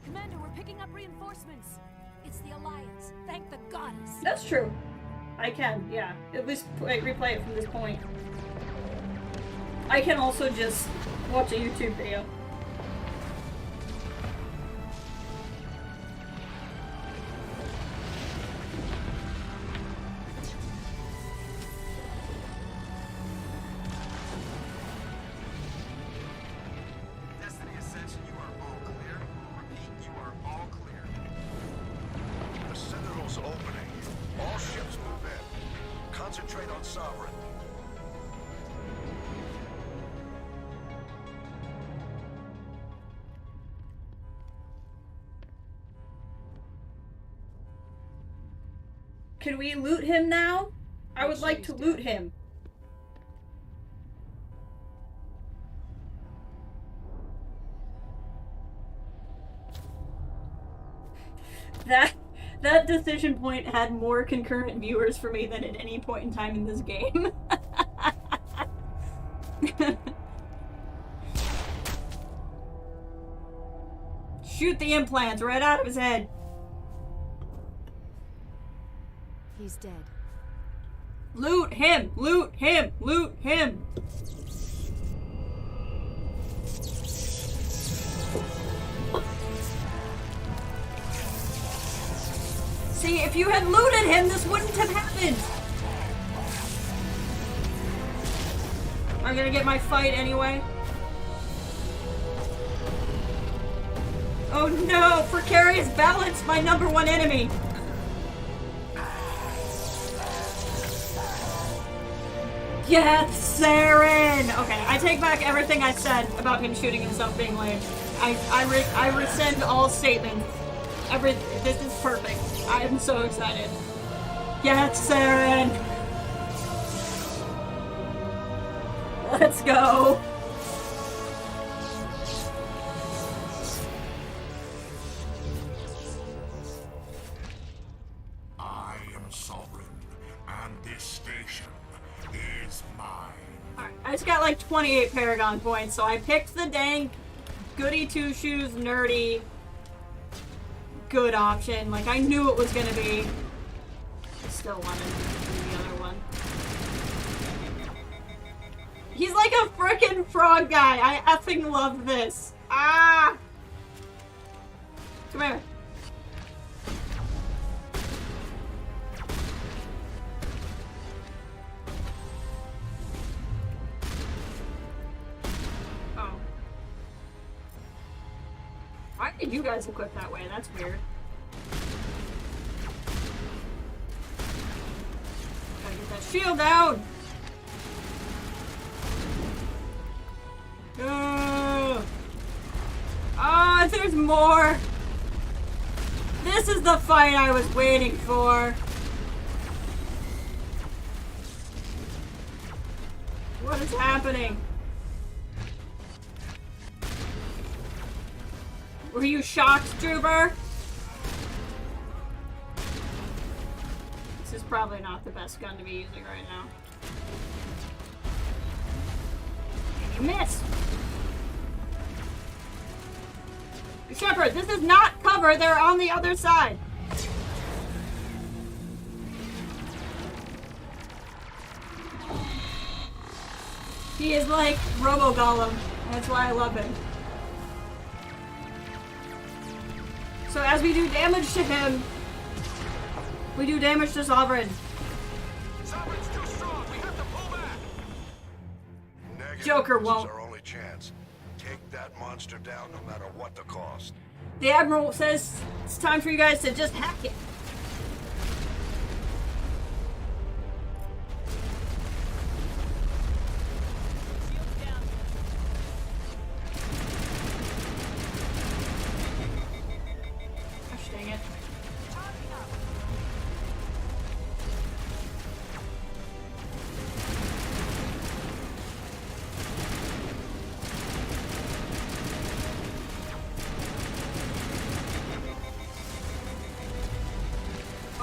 Commander, we're picking up reinforcements. It's the Alliance. Thank the goddess.
That's true. I can, yeah. At least replay it from this point. I can also just watch a YouTube video. Can we loot him now? I would like to loot him. That decision point had more concurrent viewers for me than at any point in time in this game. Shoot the implants right out of his head.
He's dead.
Loot him! Loot him! Loot him! See, if you had looted him, this wouldn't have happened! I'm gonna get my fight anyway. Oh no! Precarious balance, my #1 enemy! Yes, Saren! Okay, I take back everything I said about him shooting himself being lame. I rescind all statements. This is perfect. I am so excited. Yes, Saren! Let's go!
I am sovereign, and this station is mine.
Alright, I just got like 28 Paragon points, so I picked the dang goody two-shoes nerdy good option. Like, I knew it was gonna be. I still wanted to do the other one. He's like a frickin' frog guy. I effing love this. Ah! Come here. Oh. Why did you guys equip that way? That's weird. Gotta get that shield down! Oh, there's more! This is the fight I was waiting for! What is happening? Were you shocked, Trooper? This is probably not the best gun to be using right now. And you missed! Shepard, this is not cover, they're on the other side! He is like Robo-Golem. That's why I love him. So as we do damage to him, we do damage to Sovereign.
Sovereign's too strong. We have to pull back.
Negative.
Joker
This
won't.
is our only chance. Take that monster down no matter what the cost.
The Admiral says it's time for you guys to just hack it. Gosh dang it.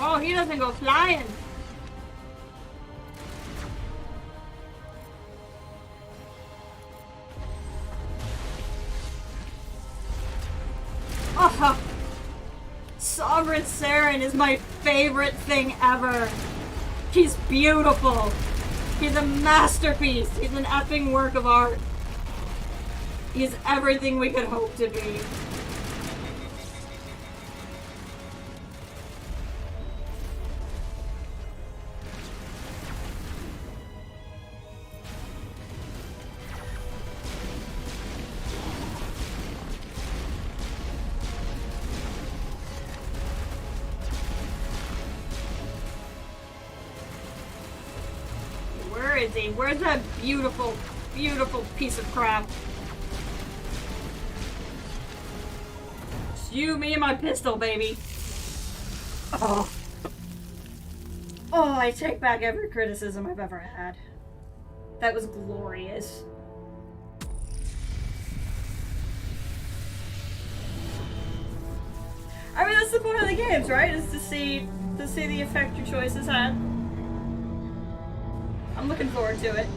Oh, he doesn't go flying. Oh, Sovereign Saren is my favorite thing ever. He's beautiful. He's a masterpiece. He's an effing work of art. He's everything we could hope to be. Where is he? Where's that beautiful, beautiful piece of crap? It's you, me, and my pistol, baby. Oh. Oh, I take back every criticism I've ever had. That was glorious. I mean, that's the point of the games, right? Is to see the effect your choices had. I'm looking forward to it.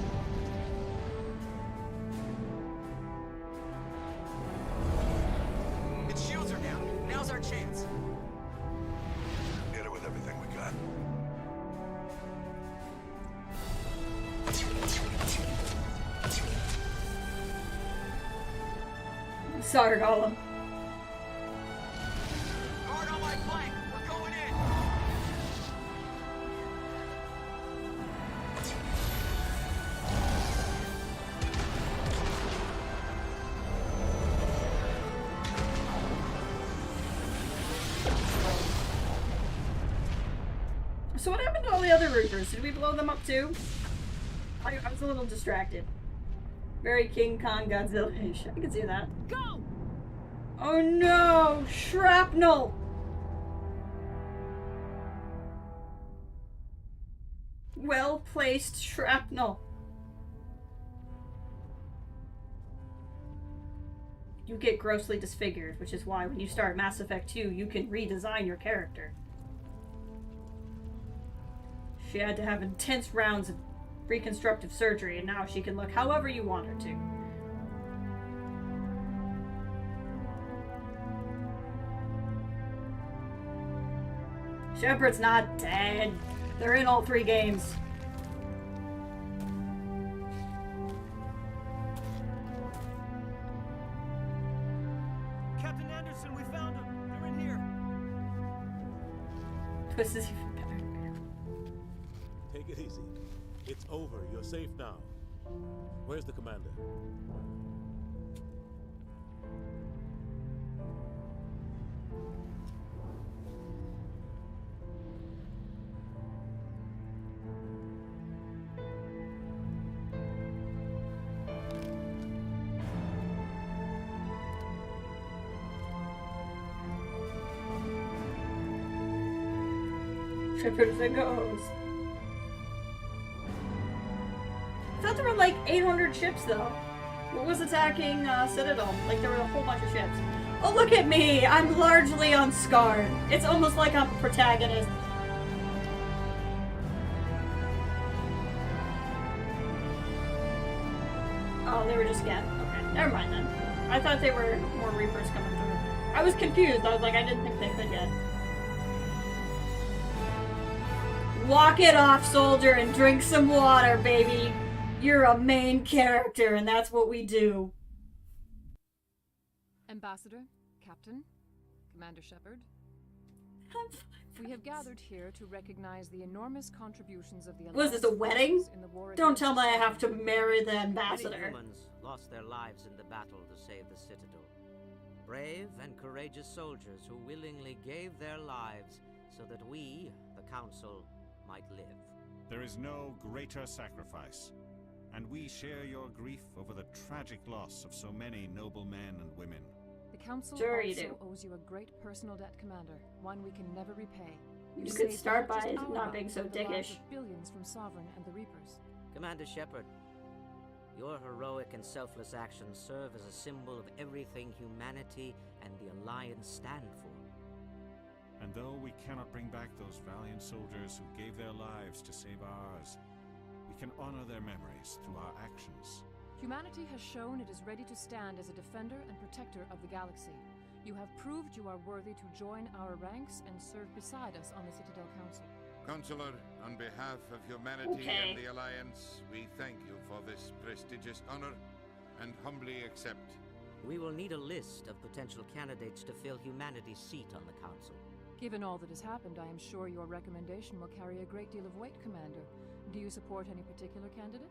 Its shields are down. Now's our chance.
Hit it with everything we got.
Sorry, Golem.
Guard on my flank. We're going in.
So what happened to all the other Reapers? Did we blow them up too? I was a little distracted. Very King Kong Godzilla-ish. I can see that.
Go!
Oh no! Shrapnel! Well-placed shrapnel. You get grossly disfigured, which is why when you start Mass Effect 2, you can redesign your character. She had to have intense rounds of reconstructive surgery, and now she can look however you want her to. Shepard's not dead. They're in all 3 games.
Captain Anderson, we found them. They're in here.
Twist is even better.
Take it easy. It's over. You're safe now. Where's the commander?
Shepard's a ghost. I thought there were like 800 ships though. What was attacking Citadel? Like there were a whole bunch of ships. Oh look at me! I'm largely unscarred. It's almost like I'm a protagonist. Oh, they were just getting. Okay, never mind then. I thought they were more Reapers coming through. I was confused. I was like, I didn't think they could yet. Walk it off, soldier, and drink some water, baby. You're a main character, and that's what we do.
Ambassador, Captain, Commander Shepard. We have gathered here to recognize the enormous contributions of the
Was this a wedding? Don't tell me I have to marry the ambassador.
Many humans lost their lives in the battle to save the Citadel. Brave and courageous soldiers who willingly gave their lives so that we, the Council, might live.
There is no greater sacrifice, and we share your grief over the tragic loss of so many noble men and women.
The Council
Sure you
also
do.
owes you a great personal debt, Commander, one we can never repay.
You
saved
could start
not just
by
our
not being so
but the lives
dickish.
of billions from Sovereign and the Reapers.
Commander Shepard, your heroic and selfless actions serve as a symbol of everything humanity and the Alliance stand for.
And though we cannot bring back those valiant soldiers who gave their lives to save ours, we can honor their memories through our actions.
Humanity has shown it is ready to stand as a defender and protector of the galaxy. You have proved you are worthy to join our ranks and serve beside us on the Citadel Council.
Consular, on behalf of humanity
Okay.
and the Alliance, we thank you for this prestigious honor and humbly accept.
We will need a list of potential candidates to fill humanity's seat on the Council.
Given all that has happened, I am sure your recommendation will carry a great deal of weight, Commander. Do you support any particular candidate?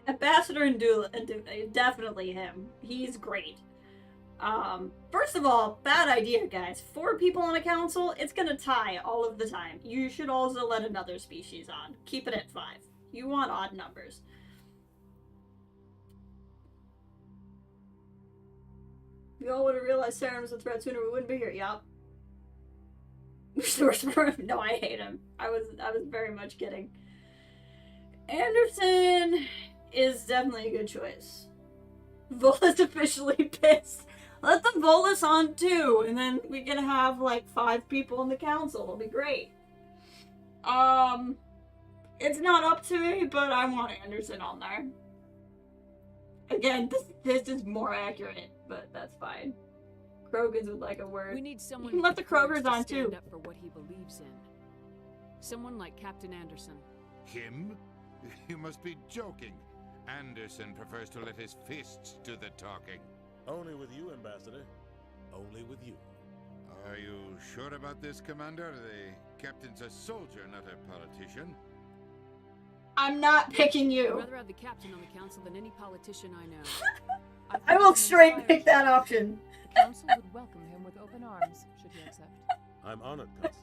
Ambassador and definitely him. He's great. First of all, bad idea, guys. 4 people on a council, it's gonna tie all of the time. You should also let another species on. Keep it at 5. You want odd numbers. We all would have realized Saren was a threat sooner, we wouldn't be here. Yup. No, I hate him. I was very much kidding. Anderson is definitely a good choice. Volus officially pissed. Let the Volus on too, and then we can have like 5 people in the council. It'll be great. It's not up to me, but I want Anderson on there. Again, this is more accurate, but that's fine. Krogans would like a word.
We need someone
You can let the
with courage
Krogers
to
on
stand
too.
up for what he believes in. Someone like Captain Anderson.
Him? You must be joking. Anderson prefers to let his fists do the talking.
Only with you, Ambassador. Only with you.
Are you sure about this, Commander? The captain's a soldier, not a politician.
I'm not picking
I'd
you.
rather have the captain on the council than any politician I know.
I will straight pick that option.
The council would welcome him with open arms, should he accept.
I'm honored, Consul.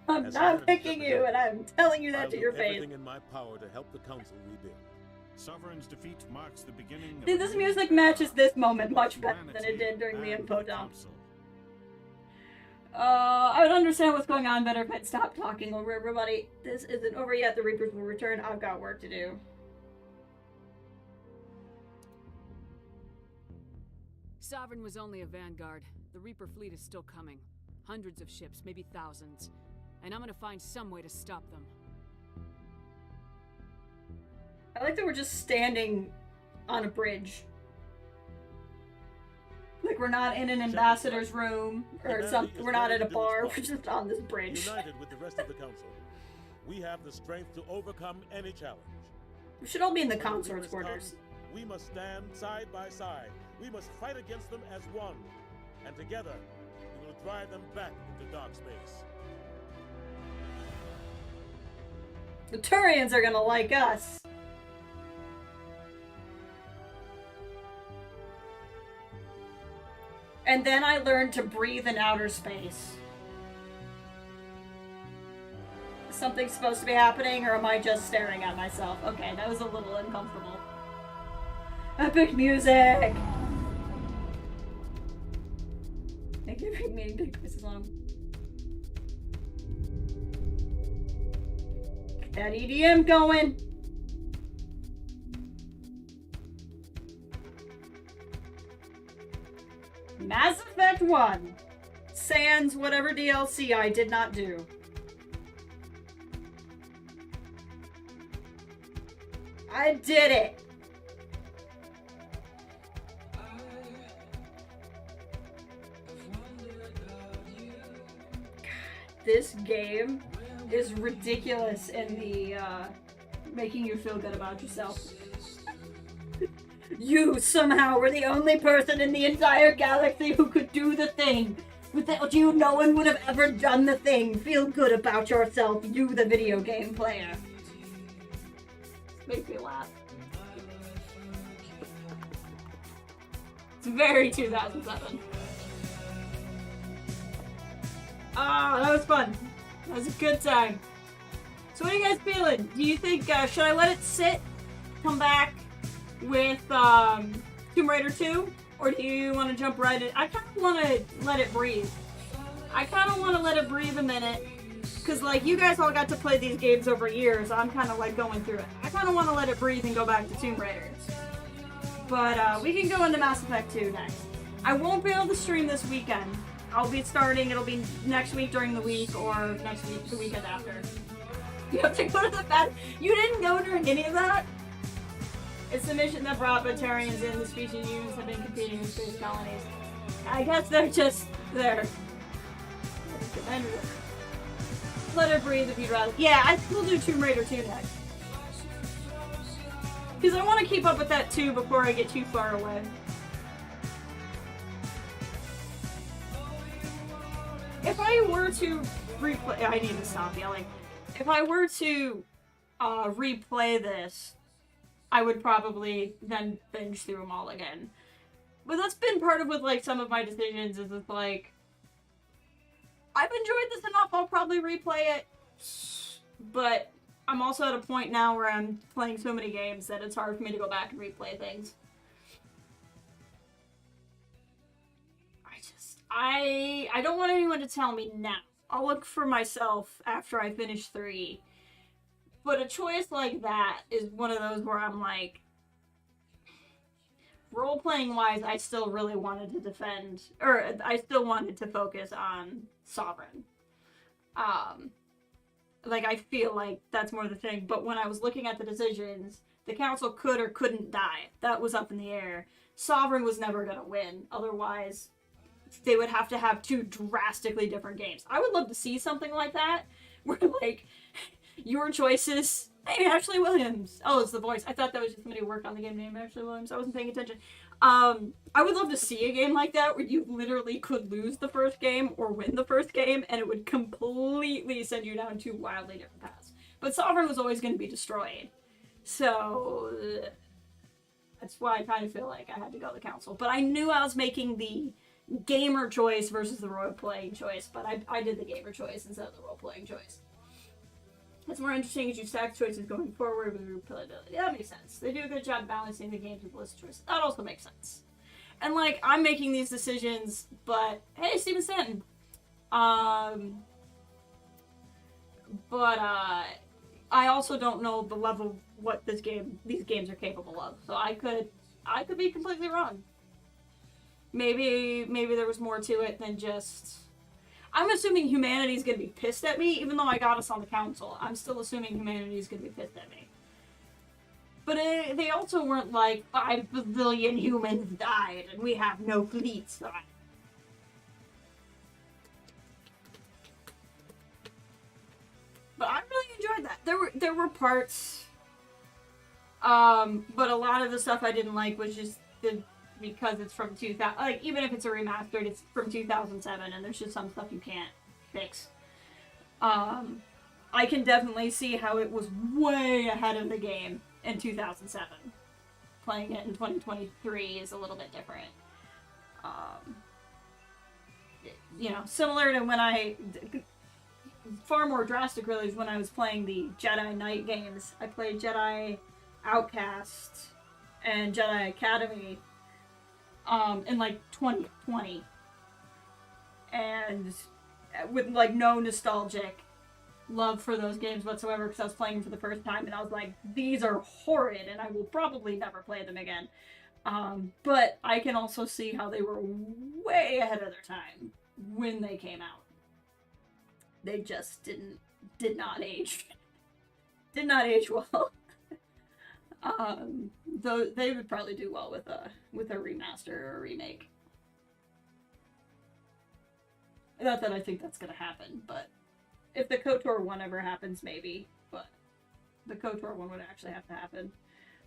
I'm
As
not
Commander
picking
Shepard,
you, and I'm telling you that
I'll
to
do
your face.
everything in my power to help the Council rebuild.
Sovereign's defeat marks the beginning of
See,
a
this
new
music
era
matches this
of
moment much better than it did during the info dump. I would understand what's going on better if I'd stop talking over everybody. This isn't over yet. The Reapers will return. I've got work to do.
Sovereign was only a vanguard. The Reaper fleet is still coming. Hundreds of ships, maybe thousands. And I'm gonna find some way to stop them. I
like that we're just standing on a bridge. Like we're not in an ambassador's room or something. We're not at a bar. We're just on this bridge.
United with the rest of the council, we have the strength to overcome any challenge.
We should all be in the consort's quarters.
We must stand side by side. We must fight against them as one. And together, we will drive them back into dark space.
The Turians are gonna like us. And then I learned to breathe in outer space. Is something supposed to be happening, or am I just staring at myself? Okay, that was a little uncomfortable. Epic music! They're giving me big voices on. Get that EDM going! Mass Effect 1. Sans whatever DLC I did not do. I did it! This game is ridiculous in the making you feel good about yourself. You somehow were the only person in the entire galaxy who could do the thing. Without you, no one would have ever done the thing. Feel good about yourself, you the video game player. Makes me laugh. It's very 2007. Ah, that was fun. That was a good time. So what are you guys feeling? Do you think, should I let it sit? Come back with Tomb Raider 2? Or do you want to jump right in? I kind of want to let it breathe. I kind of want to let it breathe a minute. Because, like, you guys all got to play these games over years. I'm kind of, like, going through it. I kind of want to let it breathe and go back to Tomb Raider. But, we can go into Mass Effect 2 next. I won't be able to stream this weekend. I'll be starting, it'll be next week during the week, or next week, the weekend after. You have to go to the bathroom. You didn't go during any of that? It's the mission that brought Batarians in. The species humans have been competing with space colonies. I guess they're just there. Let it breathe if you'd rather. Yeah, I think we'll do Tomb Raider 2 next. Because I want to keep up with that too before I get too far away. If I were to replay... I need to stop yelling. If I were to replay this, I would probably then binge through them all again. But that's been part of with, like, some of my decisions, is it's like... I've enjoyed this enough, I'll probably replay it. But I'm also at a point now where I'm playing so many games that it's hard for me to go back and replay things. I don't want anyone to tell me now. I'll look for myself after I finish 3. But a choice like that is one of those where I'm like... Role-playing wise, I still really wanted to defend... Or, I still wanted to focus on Sovereign. Like, I feel like that's more the thing. But when I was looking at the decisions, the Council could or couldn't die. That was up in the air. Sovereign was never gonna win. Otherwise... they would have to have 2 drastically different games. I would love to see something like that, where, like, your choices... Hey, Ashley Williams! Oh, it's the voice. I thought that was just somebody who worked on the game named Ashley Williams. I wasn't paying attention. I would love to see a game like that, where you literally could lose the first game, or win the first game, and it would completely send you down 2 wildly different paths. But Sovereign was always going to be destroyed. So... that's why I kind of feel like I had to go to the Council. But I knew I was making the... gamer choice versus the role-playing choice, but I did the gamer choice instead of the role-playing choice. It's more interesting as you stack choices going forward with replayability. Yeah, that makes sense. They do a good job balancing the games with list choices. That also makes sense. And, like, I'm making these decisions, but... Hey, Steven Stanton! I also don't know the level of what these games are capable of. So I could be completely wrong. Maybe there was more to it than just... I'm assuming humanity's gonna be pissed at me, even though I got us on the Council. I'm still assuming humanity's gonna be pissed at me. But they also weren't like 5 bazillion humans died and we have no fleets. But I really enjoyed that. There were parts, but a lot of the stuff I didn't like was just because it's from 2000. Like even if it's a remastered, it's from 2007, and there's just some stuff you can't fix. I can definitely see how it was way ahead of the game in 2007. Playing it in 2023 is a little bit different. You know, similar to when far more drastic really is when I was playing the Jedi Knight games. I played Jedi Outcast and Jedi Academy in like 2020. And with like no nostalgic love for those games whatsoever because I was playing them for the first time and I was like, these are horrid and I will probably never play them again. But I can also see how they were way ahead of their time when they came out. They just did not age well. Though they would probably do well with a remaster or a remake. Not that I think that's gonna happen, but if the KOTOR one ever happens, maybe. But the KOTOR one would actually have to happen.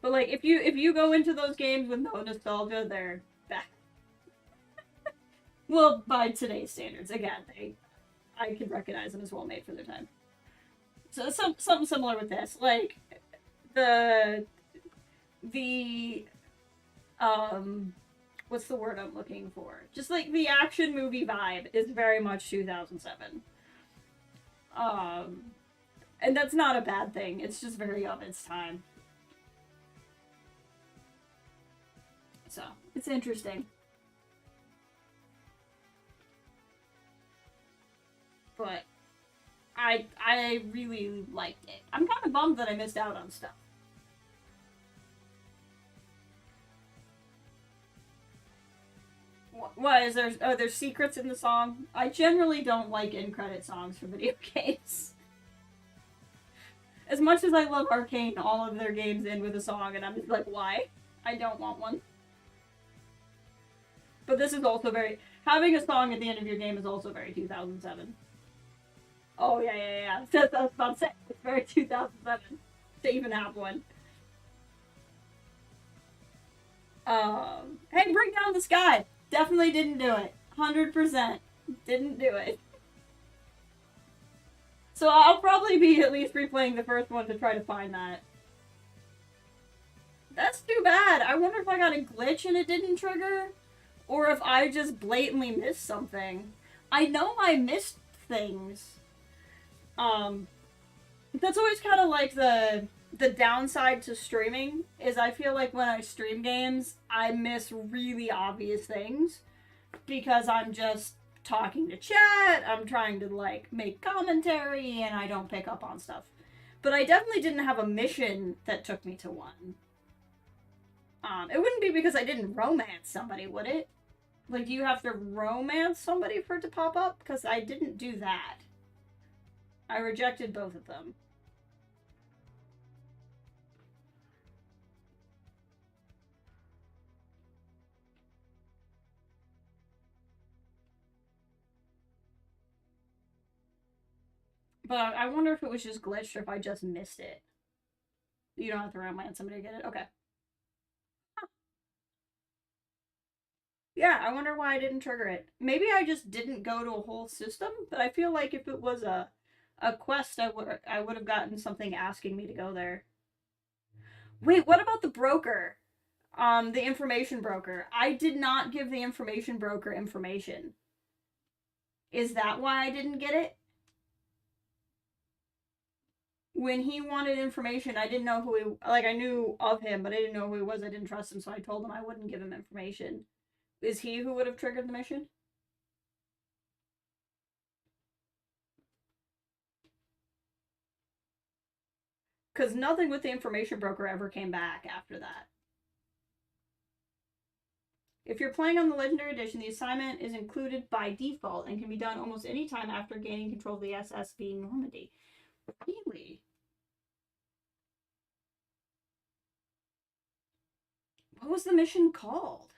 But like, if you go into those games with no nostalgia, they're bad. Well, by today's standards, again, I can recognize them as well made for their time. So something similar with this, like the what's the word I'm looking for? Just like the action movie vibe is very much 2007. And that's not a bad thing. It's just very of its time. So, it's interesting. But I really liked it. I'm kind of bummed that I missed out on stuff. What is there? Oh, there's secrets in the song. I generally don't like in-credit songs for video games. As much as I love Arcane, all of their games end with a song, and I'm just like, why? I don't want one. But this is also having a song at the end of your game is also very 2007. Oh yeah. That's what I was about to say. It's very 2007 to even have one. Hey, bring down the sky. Definitely didn't do it. 100% didn't do it. So I'll probably be at least replaying the first one to try to find that. That's too bad. I wonder if I got a glitch and it didn't trigger, or if I just blatantly missed something. I know I missed things. That's always kind of like the downside to streaming, is I feel like when I stream games, I miss really obvious things because I'm just talking to chat, I'm trying to like make commentary, and I don't pick up on stuff. But I definitely didn't have a mission that took me to one. It wouldn't be because I didn't romance somebody, would it? Like, do you have to romance somebody for it to pop up? Because I didn't do that. I rejected both of them. But I wonder if it was just glitched or if I just missed it. You don't have to romance somebody to get it? Okay. Huh. Yeah, I wonder why I didn't trigger it. Maybe I just didn't go to a whole system, but I feel like if it was a quest, I would have gotten something asking me to go there. Wait, what about the broker? The information broker. I did not give the information broker information. Is that why I didn't get it? When he wanted information, I didn't know who he... Like, I knew of him, but I didn't know who he was. I didn't trust him, so I told him I wouldn't give him information. Is he who would have triggered the mission? Because nothing with the information broker ever came back after that. If you're playing on the Legendary Edition, the assignment is included by default and can be done almost any time after gaining control of the SSV Normandy. Really? What was the mission called?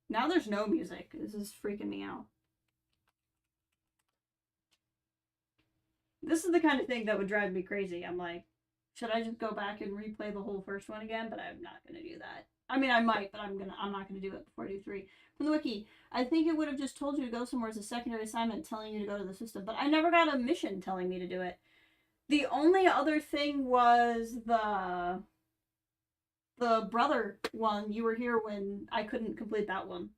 Now there's no music. This is freaking me out. This is the kind of thing that would drive me crazy. I'm like, should I just go back and replay the whole first one again? But I'm not going to do that. I mean, I might, but I'm not going to do it before I do 3. From the wiki, I think it would have just told you to go somewhere as a secondary assignment telling you to go to the system. But I never got a mission telling me to do it. The only other thing was the brother one. You were here when I couldn't complete that one.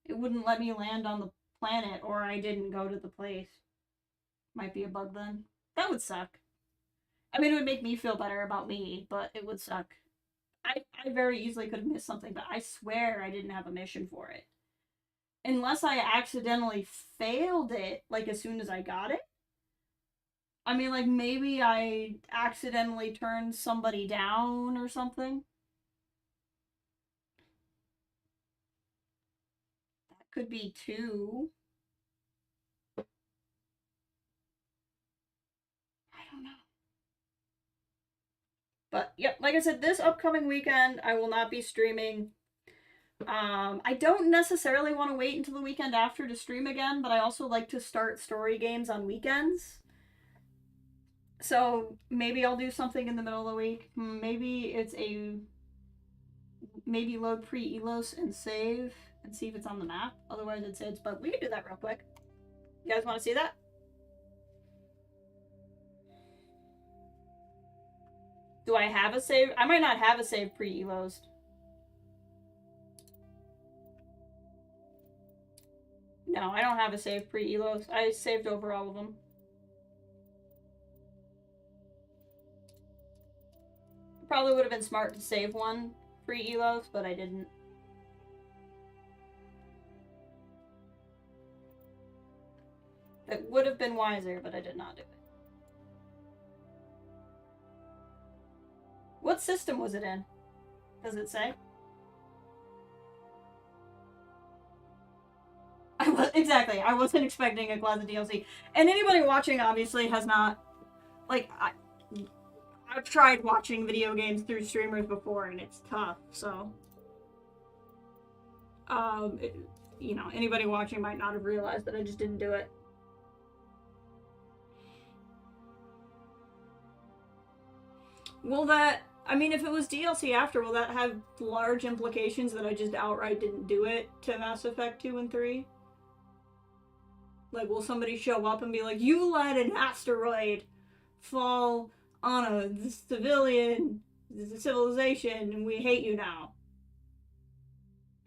It wouldn't let me land on the planet, or I didn't go to the place. Might be a bug then. That would suck. I mean, it would make me feel better about me, but it would suck. I very easily could have missed something, but I swear I didn't have a mission for it. Unless I accidentally failed it, like, as soon as I got it. I mean, like, maybe I accidentally turned somebody down or something. That could be 2. I don't know. But, yep, like I said, this upcoming weekend, I will not be streaming. I don't necessarily want to wait until the weekend after to stream again, but I also like to start story games on weekends. So maybe I'll do something in the middle of the week. Maybe load pre-elos and save and see if it's on the map. Otherwise it'd say it's bugged. We can do that real quick. You guys want to see that? Do I have a save? I might not have a save pre-elos. No, I don't have a save pre-elos. I saved over all of them. Probably would have been smart to save one pre-elos, but I didn't. It would have been wiser, but I did not do it. What system was it in? Does it say? Exactly. I wasn't expecting a Closet DLC. And anybody watching obviously has not... Like, I've tried watching video games through streamers before, and it's tough, so... you know, anybody watching might not have realized that I just didn't do it. Will that... I mean, if it was DLC after, will that have large implications that I just outright didn't do it to Mass Effect 2 and 3? Like, will somebody show up and be like, you let an asteroid fall on a civilization and we hate you now?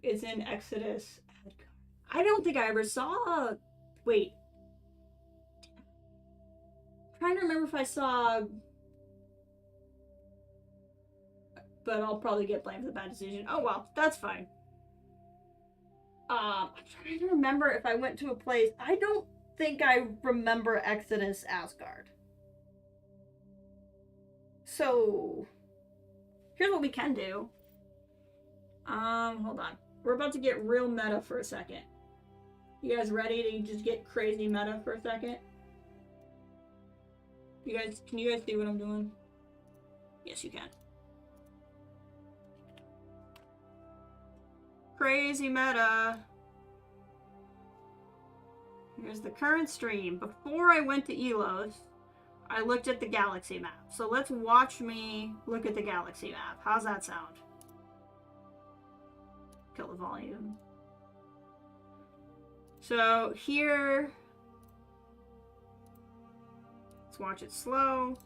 It's in Exodus. I don't think I ever saw... Wait. I'm trying to remember if I saw... But I'll probably get blamed for the bad decision. Oh well, that's fine. I'm trying to remember if I went to a place. I don't think I remember Exodus Asgard. So, here's what we can do. Hold on. We're about to get real meta for a second. You guys ready to just get crazy meta for a second? Can you guys see what I'm doing? Yes, you can. Crazy meta. Here's the current stream. Before I went to Elos, I looked at the galaxy map. So let's watch me look at the galaxy map. How's that sound? Kill the volume. So here, let's watch it slow.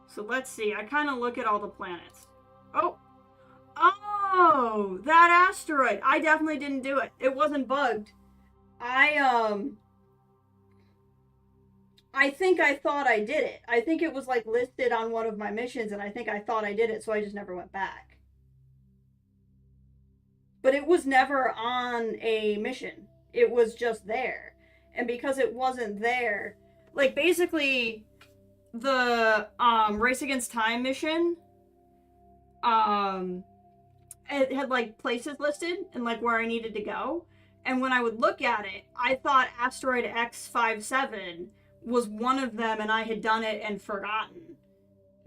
So let's see. I kind of look at all the planets. Oh, that asteroid. I definitely didn't do it. It wasn't bugged. I think I thought I did it. I think it was like listed on one of my missions and I think I thought I did it, so I just never went back. But it was never on a mission. It was just there. And because it wasn't there, like basically the Race Against Time mission, it had like places listed and like where I needed to go, And when I would look at it, I thought Asteroid X57 was one of them and I had done it and forgotten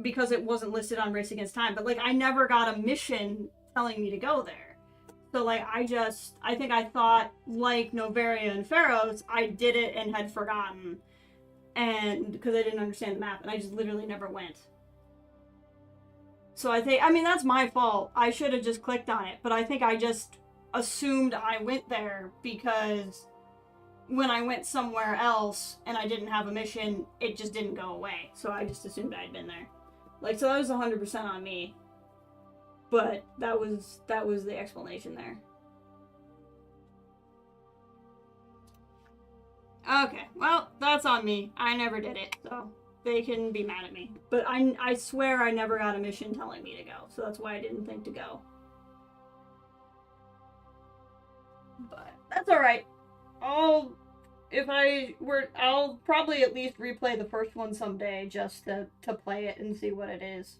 because it wasn't listed on Race Against Time. But, like, I never got a mission telling me to go there. So, like, I think I thought, like Novaria and Pharos, I did it and had forgotten. And because I didn't understand the map, and I just literally never went. So I mean, that's my fault. I should have just clicked on it, but I think I just assumed I went there because when I went somewhere else and I didn't have a mission, it just didn't go away. So I just assumed I'd been there. Like, so that was 100% on me. But that was the explanation there. Okay, well, that's on me. I never did it, so they can be mad at me. But I swear I never got a mission telling me to go, so that's why I didn't think to go. But that's alright. I'll probably at least replay the first one someday just to play it and see what it is.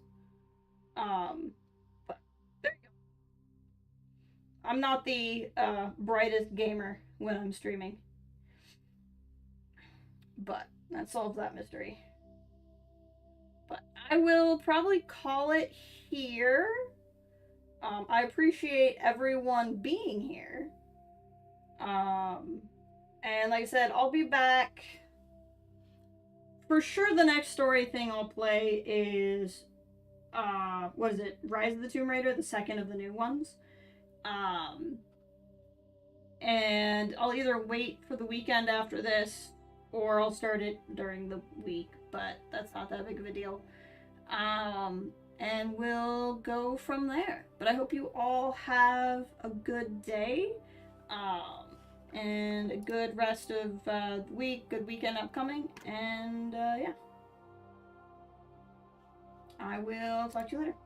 But there you go. I'm not the brightest gamer when I'm streaming. But that solves that mystery. But I will probably call it here. I appreciate everyone being here. And like I said, I'll be back. For sure the next story thing I'll play is, what is it? Rise of the Tomb Raider, the second of the new ones. And I'll either wait for the weekend after this, or I'll start it during the week, but that's not that big of a deal. And we'll go from there. But I hope you all have a good day, and a good rest of the week, good weekend upcoming, and yeah. I will talk to you later.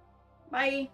Bye!